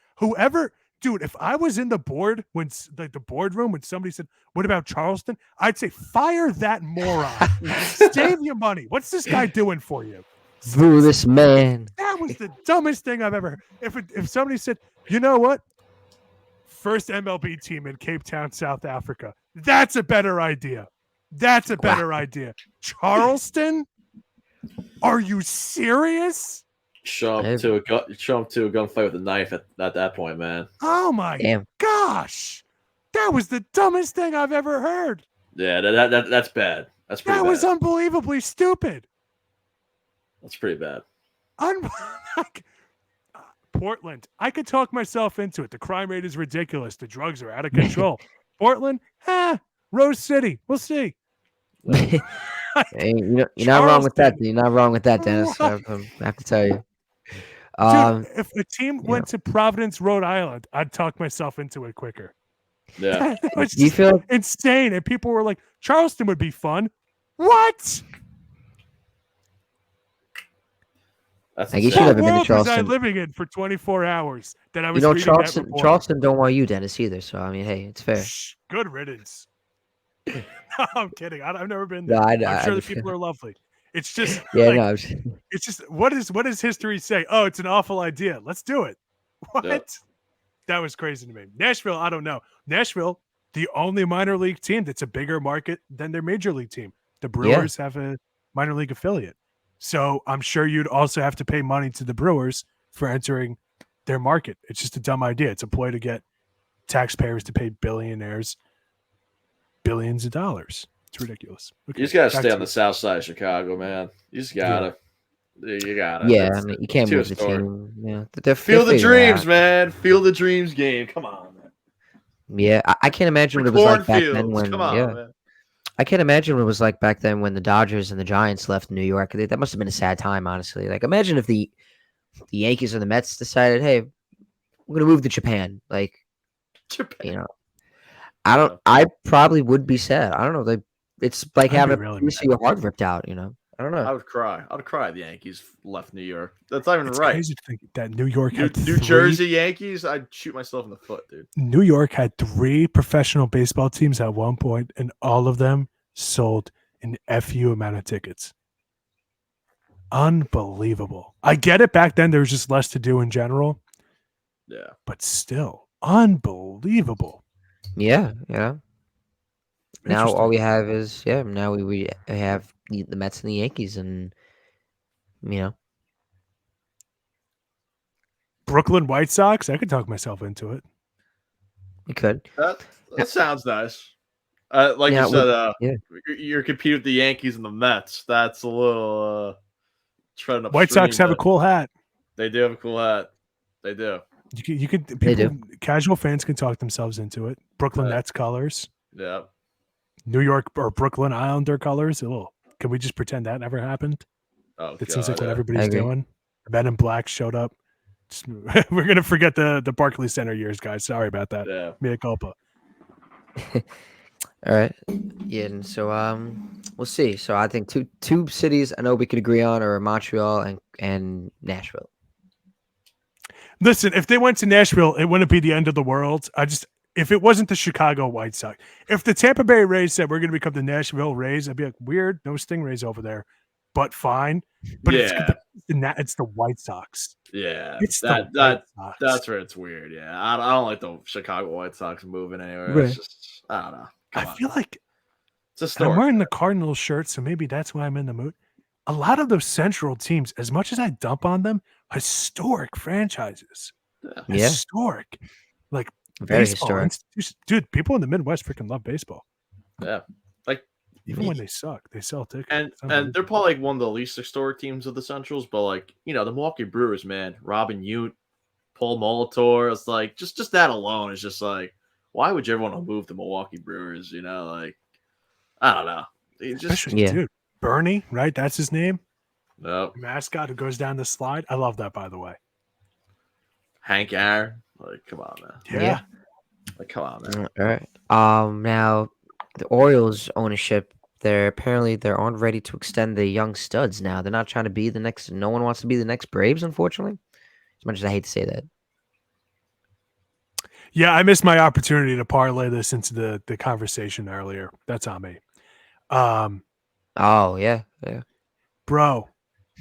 dude, if I was in the board the boardroom when somebody said, "What about Charleston?" I'd say, "Fire that moron. Save your money. What's this guy doing for you?" Boo this man. That was the dumbest thing I've ever heard. If somebody said, "You know what? First MLB team in Cape Town, South Africa." That's a better idea. Idea. Charleston? Are you serious? Show him to a gunfight with a knife at that point, man. Oh my gosh, that was the dumbest thing I've ever heard. Yeah, that's bad. That's pretty bad. That was unbelievably stupid. That's pretty bad. Portland, I could talk myself into it. The crime rate is ridiculous. The drugs are out of control. Portland, Rose City, we'll see. Hey, you're not wrong with that. You're not wrong with that, Dennis. I have to tell you. Dude, if a team went to Providence, Rhode Island, I'd talk myself into it quicker. Yeah. It was you feel insane, and people were like, Charleston would be fun. What? That's you should have been to Charleston. Was I living in for 24 hours that I was Charleston don't want you, Dennis, either. So I mean, hey, it's fair. Good riddance. No, I'm kidding. I've never been there. No, I'm sure the people are lovely. It's just it's just what does history say? Oh, it's an awful idea. Let's do it. What? Yeah. That was crazy to me. Nashville, I don't know. Nashville, the only minor league team that's a bigger market than their major league team. The Brewers have a minor league affiliate. So I'm sure you'd also have to pay money to the Brewers for entering their market. It's just a dumb idea. It's a ploy to get taxpayers to pay billionaires billions of dollars. It's ridiculous. Okay, You just gotta back stay to on the you. south side of Chicago, man. You just gotta. You gotta. Yeah, I It's mean, you can't too move the historic. team. Yeah, they're Feel the figuring it dreams, out. man. Feel the dreams game. Come on, man. Yeah, I can't imagine The what it was like back then cornfields. Come when. on, Yeah, man. I can't imagine what it was like back then when the Dodgers and the Giants left New York. That must have been a sad time, honestly. Like, imagine if the Yankees or the Mets decided, hey, we're gonna move to Japan. Like, Japan. you know, I don't. Yeah. I probably would be sad. I don't know. Like, it's like I'd be having really a piece of your heart ripped out. You know, I don't I know. would cry. I would cry if the Yankees left New York. That's not even It's right. crazy to think that New York New, had New Jersey Yankees, I'd shoot myself in the foot, dude. New York had 3 professional baseball teams at one point, and all of them sold an FU amount of tickets. Unbelievable. I get it. Back then, there was just less to do in general, Yeah. but still unbelievable. Yeah, yeah. Now all Interesting. we have is Now we have the Mets and the Yankees, and you know, Brooklyn White Sox. I could talk myself into it. we could. That sounds nice. Like you Now, said, yeah. you're competing with the Yankees and the Mets. That's a little treading upstream. White Sox have a cool hat. They do have a cool hat. They do. You could They people, do. casual fans can talk themselves into it. Brooklyn Right. Nets colors, Yeah. New York or Brooklyn Islander colors. A little. Can we just pretend that never happened? Oh, That seems like what yeah. everybody's agree. doing. Men in Black showed up. We're gonna forget the Barclays Center years, guys. Sorry about that. Yeah. Mea culpa. All right. Yeah, and so we'll see. So I think two cities I know we could agree on are Montreal and Nashville. Listen, if they went to Nashville, it wouldn't be the end of the world. If it wasn't the Chicago White Sox, if the Tampa Bay Rays said we're going to become the Nashville Rays, I'd be like, weird, no Stingrays over there, but fine. But it's the White Sox. Yeah. It's That's Sox. where it's weird. Yeah. I don't like the Chicago White Sox moving anywhere. Right. It's just, I don't know. I feel like it's I'm wearing the Cardinals shirt, so maybe that's why I'm in the mood. A lot of those Central teams, as much as I dump on them, historic franchises. Yeah. Historic. Like Very baseball historic. dude, people in the Midwest freaking love baseball. Yeah. Like Even when they suck, they sell tickets. and they're probably like one of the least historic teams of the Centrals, but like, the Milwaukee Brewers, man, Robin Ute, Paul Molitor, it's like just that alone is just like, why would you ever want to move to Milwaukee Brewers? Like, I don't know. Especially, dude, Bernie, right? That's his name. Nope. Mascot who goes down the slide. I love that, by the way. Hank Aaron, like, come on, man. Yeah. Like, come on, man. All right. Now the Orioles ownership, they're on ready to extend the young studs now. They're not trying to be the next. No one wants to be the next Braves, unfortunately. As much as I hate to say that. Yeah, I missed my opportunity to parlay this into the conversation earlier. That's on me. Oh yeah. Bro,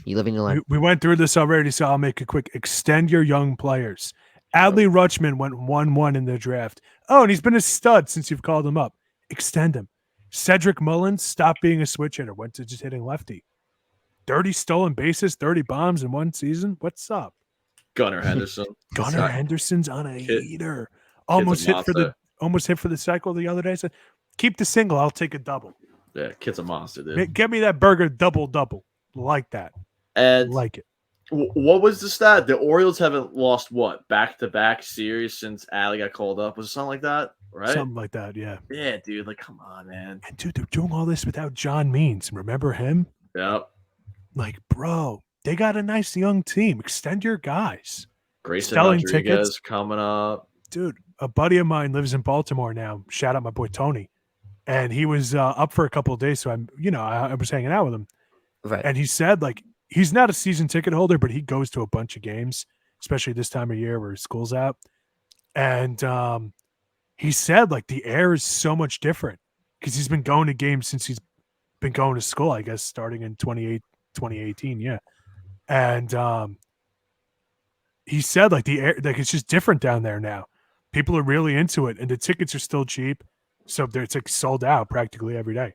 You living your life. we went through this already, so I'll make it quick. Extend your young players. Adley Rutschman went 1-1 in the draft. Oh, and he's been a stud since you've called him up. Extend him. Cedric Mullins stopped being a switch hitter, went to just hitting lefty. 30 stolen bases, 30 bombs in one season. What's up? Gunnar Henderson. Gunnar Henderson's on a heater. Almost hit for the cycle the other day. Said, keep the single. I'll take a double. Yeah, kid's a monster, dude. Get me that burger double. Like that. And like it. What was the stat? The Orioles haven't lost back-to-back series since Allie got called up. Was it something like that? Right? Something like that, yeah. Yeah, dude. Like, come on, man. And dude, they're doing all this without John Means. Remember him? Yep. Like, bro, they got a nice young team. Extend your guys. Grayson Selling Rodriguez tickets coming up. Dude, a buddy of mine lives in Baltimore now. Shout out my boy Tony. And he was up for a couple of days, so I was hanging out with him. Right. And he said, like, he's not a season ticket holder, but he goes to a bunch of games, especially this time of year where school's out. And he said, like, the air is so much different because he's been going to games since he's been going to school, I guess, starting in 2018. Yeah. And he said, like, the air, like, it's just different down there now. People are really into it, and the tickets are still cheap. So it's like sold out practically every day.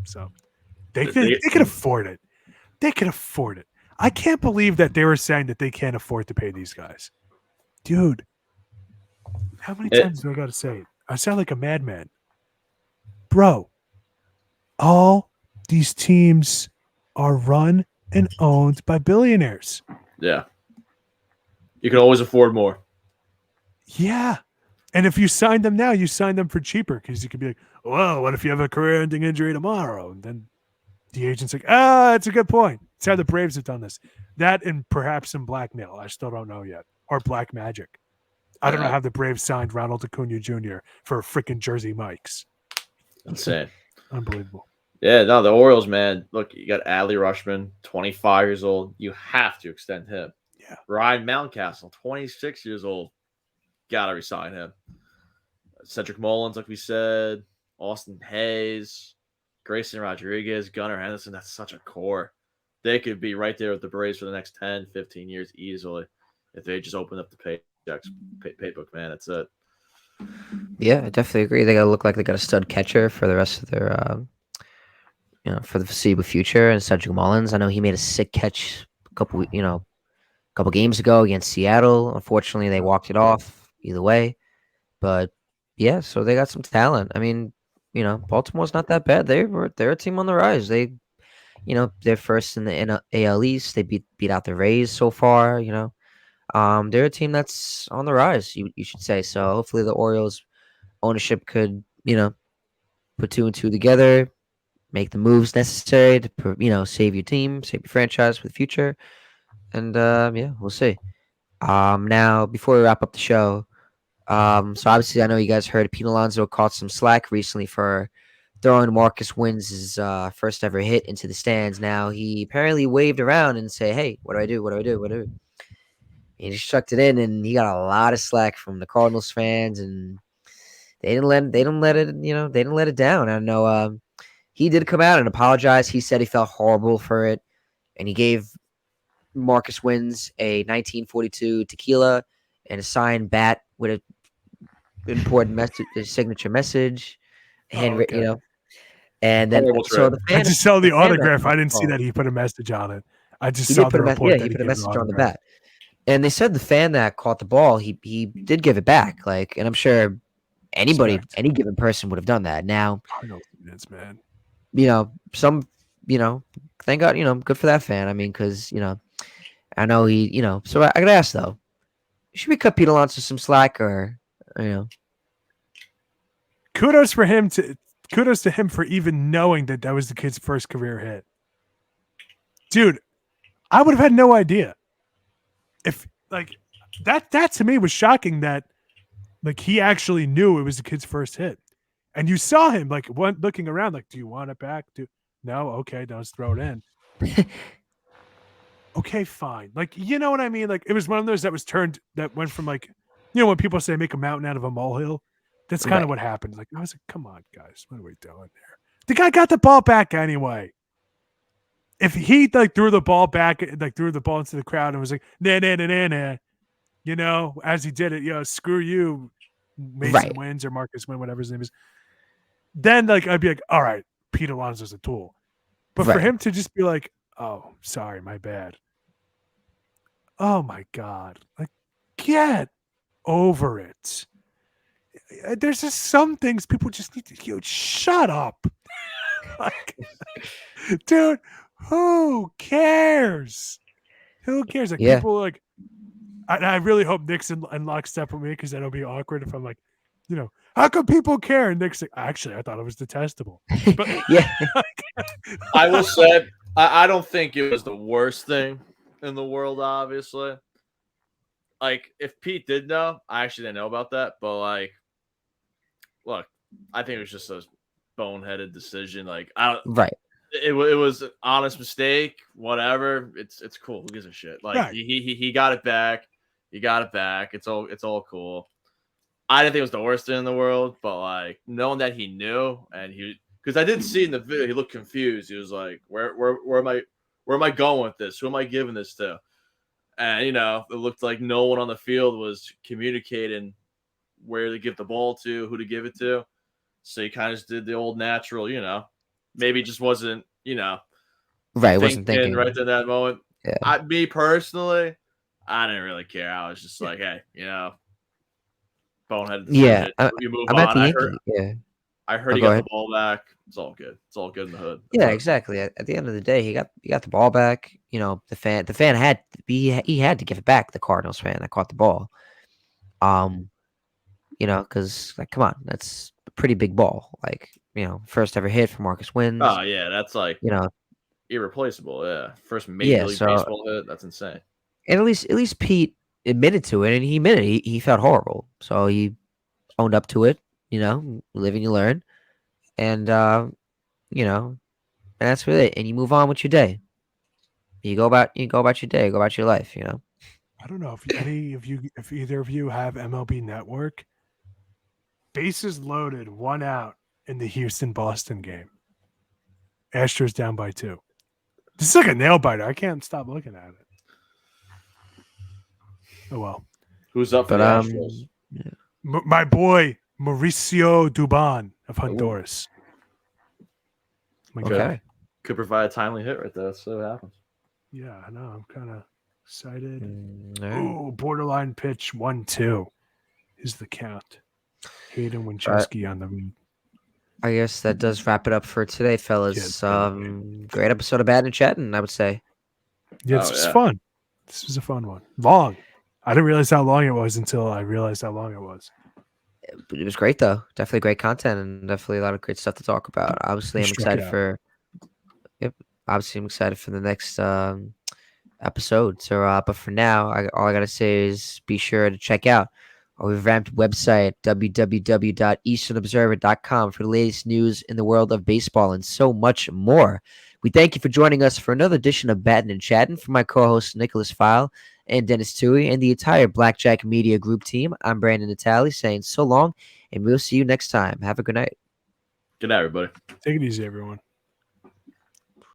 So They can afford it. They can afford it. I can't believe that they were saying that they can't afford to pay these guys. Dude, how many times do I got to say it? I sound like a madman. Bro, all these teams are run and owned by billionaires. Yeah. You can always afford more. Yeah. And if you sign them now, you sign them for cheaper because you could be like, well, what if you have a career-ending injury tomorrow? And then the agent's like, that's a good point. It's how the Braves have done this. That and perhaps some blackmail. I still don't know yet. Or black magic. I don't know how the Braves signed Ronald Acuna Jr. for freaking Jersey Mikes. Insane. Unbelievable. Yeah, no, the Orioles, man. Look, you got Adley Rutschman, 25 years old. You have to extend him. Yeah. Ryan Mountcastle, 26 years old. Got to resign him. Cedric Mullins, like we said. Austin Hayes. Grayson Rodriguez. Gunnar Henderson. That's such a core. They could be right there with the Braves for the next 10, 15 years easily if they just open up the paybook, man. That's it. Yeah, I definitely agree. They got to look like they got a stud catcher for the rest of their, for the foreseeable future. And Cedric Mullins, I know he made a sick catch a couple games ago against Seattle. Unfortunately, they walked it off either way. But yeah, so they got some talent. I mean, Baltimore's not that bad. They're a team on the rise. They're first in the AL East. They beat out the Rays so far. They're a team that's on the rise. You should say so. Hopefully, the Orioles ownership could put two and two together, make the moves necessary to save your team, save your franchise for the future, and yeah, we'll see. Now before we wrap up the show, so obviously I know you guys heard Pete Alonso caught some slack recently for throwing Marcus Wins's first ever hit into the stands. Now he apparently waved around and say, "Hey, what do I do? What do I do? What do I do?" He just chucked it in, and he got a lot of slack from the Cardinals fans, and they didn't let it down. I know he did come out and apologize. He said he felt horrible for it, and he gave Marcus Wins a 1942 tequila and a signed bat with a important message, a signature message, Okay. and then Horrible so trip. the fan, I just saw the fan that autograph. I caught the didn't see ball, that he put a message on it. I just he saw did the put report he that he put a gave an message on the autograph. bat, and they said the fan that caught the ball, he did give it back, and I'm sure Respect. any given person would have done that. Now, Cardinals fans, man. some, thank God, good for that fan. I mean, because I know he, so I gotta ask though, should we cut Pete Alonso some slack, or Kudos to him for even knowing that was the kid's first career hit. Dude, I would have had no idea. If that to me was shocking that he actually knew it was the kid's first hit. And you saw him looking around do you want it back? No, okay, no, let's throw it in. Okay, fine. You know what I mean? It was one of those that went from when people say make a mountain out of a molehill. That's kind of what happened. I was like, come on, guys, what are we doing there? The guy got the ball back anyway. If he threw the ball back, threw the ball into the crowd and was like, nah, as he did it, screw you, Mason Wins or Marcus Win, whatever his name is. Then I'd be like, all right, Pete Alonso's a tool. But for him to just be like, oh, sorry, my bad. Oh my God. Get over it. There's just some things people just need to shut up. Dude, who cares? Who cares? People I really hope Nick's in lockstep with me because that'll be awkward if I'm how come people care? And Nick's like, actually, I thought it was detestable. But yeah, I will say, I don't think it was the worst thing in the world, obviously. If Pete did know, I actually didn't know about that. But, look, I think it was just a boneheaded decision. It was an honest mistake, whatever. It's cool. Who gives a shit? He got it back. He got it back. It's all cool. I didn't think it was the worst thing in the world, but knowing that he knew and because I did see in the video he looked confused. He was like, where am I going with this? Who am I giving this to? And it looked like no one on the field was communicating where to give the ball to, who to give it to. So he kind of just did the old natural, maybe it just wasn't you know, Right, wasn't thinking right thinking. in that moment. Yeah. Me personally, I didn't really care. I was just like, hey, bonehead Yeah, decision. You move I'm at on. the Yankee. Yeah. I heard Oh, he go got the ahead. ball back. It's all good. It's all good in the hood. That's Yeah, it. exactly. At the end of the day, he got the ball back. The fan he had to give it back. The Cardinals fan that caught the ball. Um, because like, come on, that's a pretty big ball. Like, first ever hit for Marcus Wins. Oh yeah, that's like You know, irreplaceable. Yeah, first Major yeah. League So, Baseball hit. That's insane. and at least Pete admitted to it, and he admitted he felt horrible. So he owned up to it. Live and you learn, and and that's really it. And you move on with your day. You go about your day, go about your life. I don't know if either of you have MLB Network. Bases loaded, 1 out in the Houston Boston game. Astros down by 2. This is like a nail biter. I can't stop looking at it. Oh well. Who's up for But the Astros? yeah. My boy Mauricio Dubon of Honduras. My Okay. guy. Could provide a timely hit right there. Let's see what happens. Yeah, I know. I'm kind of excited. All right. Ooh, borderline pitch 1-2 is the count. Hayden Winchester on the read. I guess that does wrap it up for today, fellas. Yeah. Great episode of Battin and Chattin, I would say. Yeah, this was fun. This was a fun one. Long. I didn't realize how long it was until I realized how long it was. It was great though. Definitely great content and definitely a lot of great stuff to talk about. Obviously, We I'm struck it excited out. for. Yep. Obviously, I'm excited for the next episode. So, but for now, all I gotta say is be sure to check out our revamped website www.easternobserver.com for the latest news in the world of baseball and so much more. We thank you for joining us for another edition of Battin and Chattin. For my co-hosts Niklaus Feil and Denis Tuohy and the entire Blackjack Media Group team, I'm Brandon Natale saying so long, and we'll see you next time. Have a good night. Good night, everybody. Take it easy, everyone.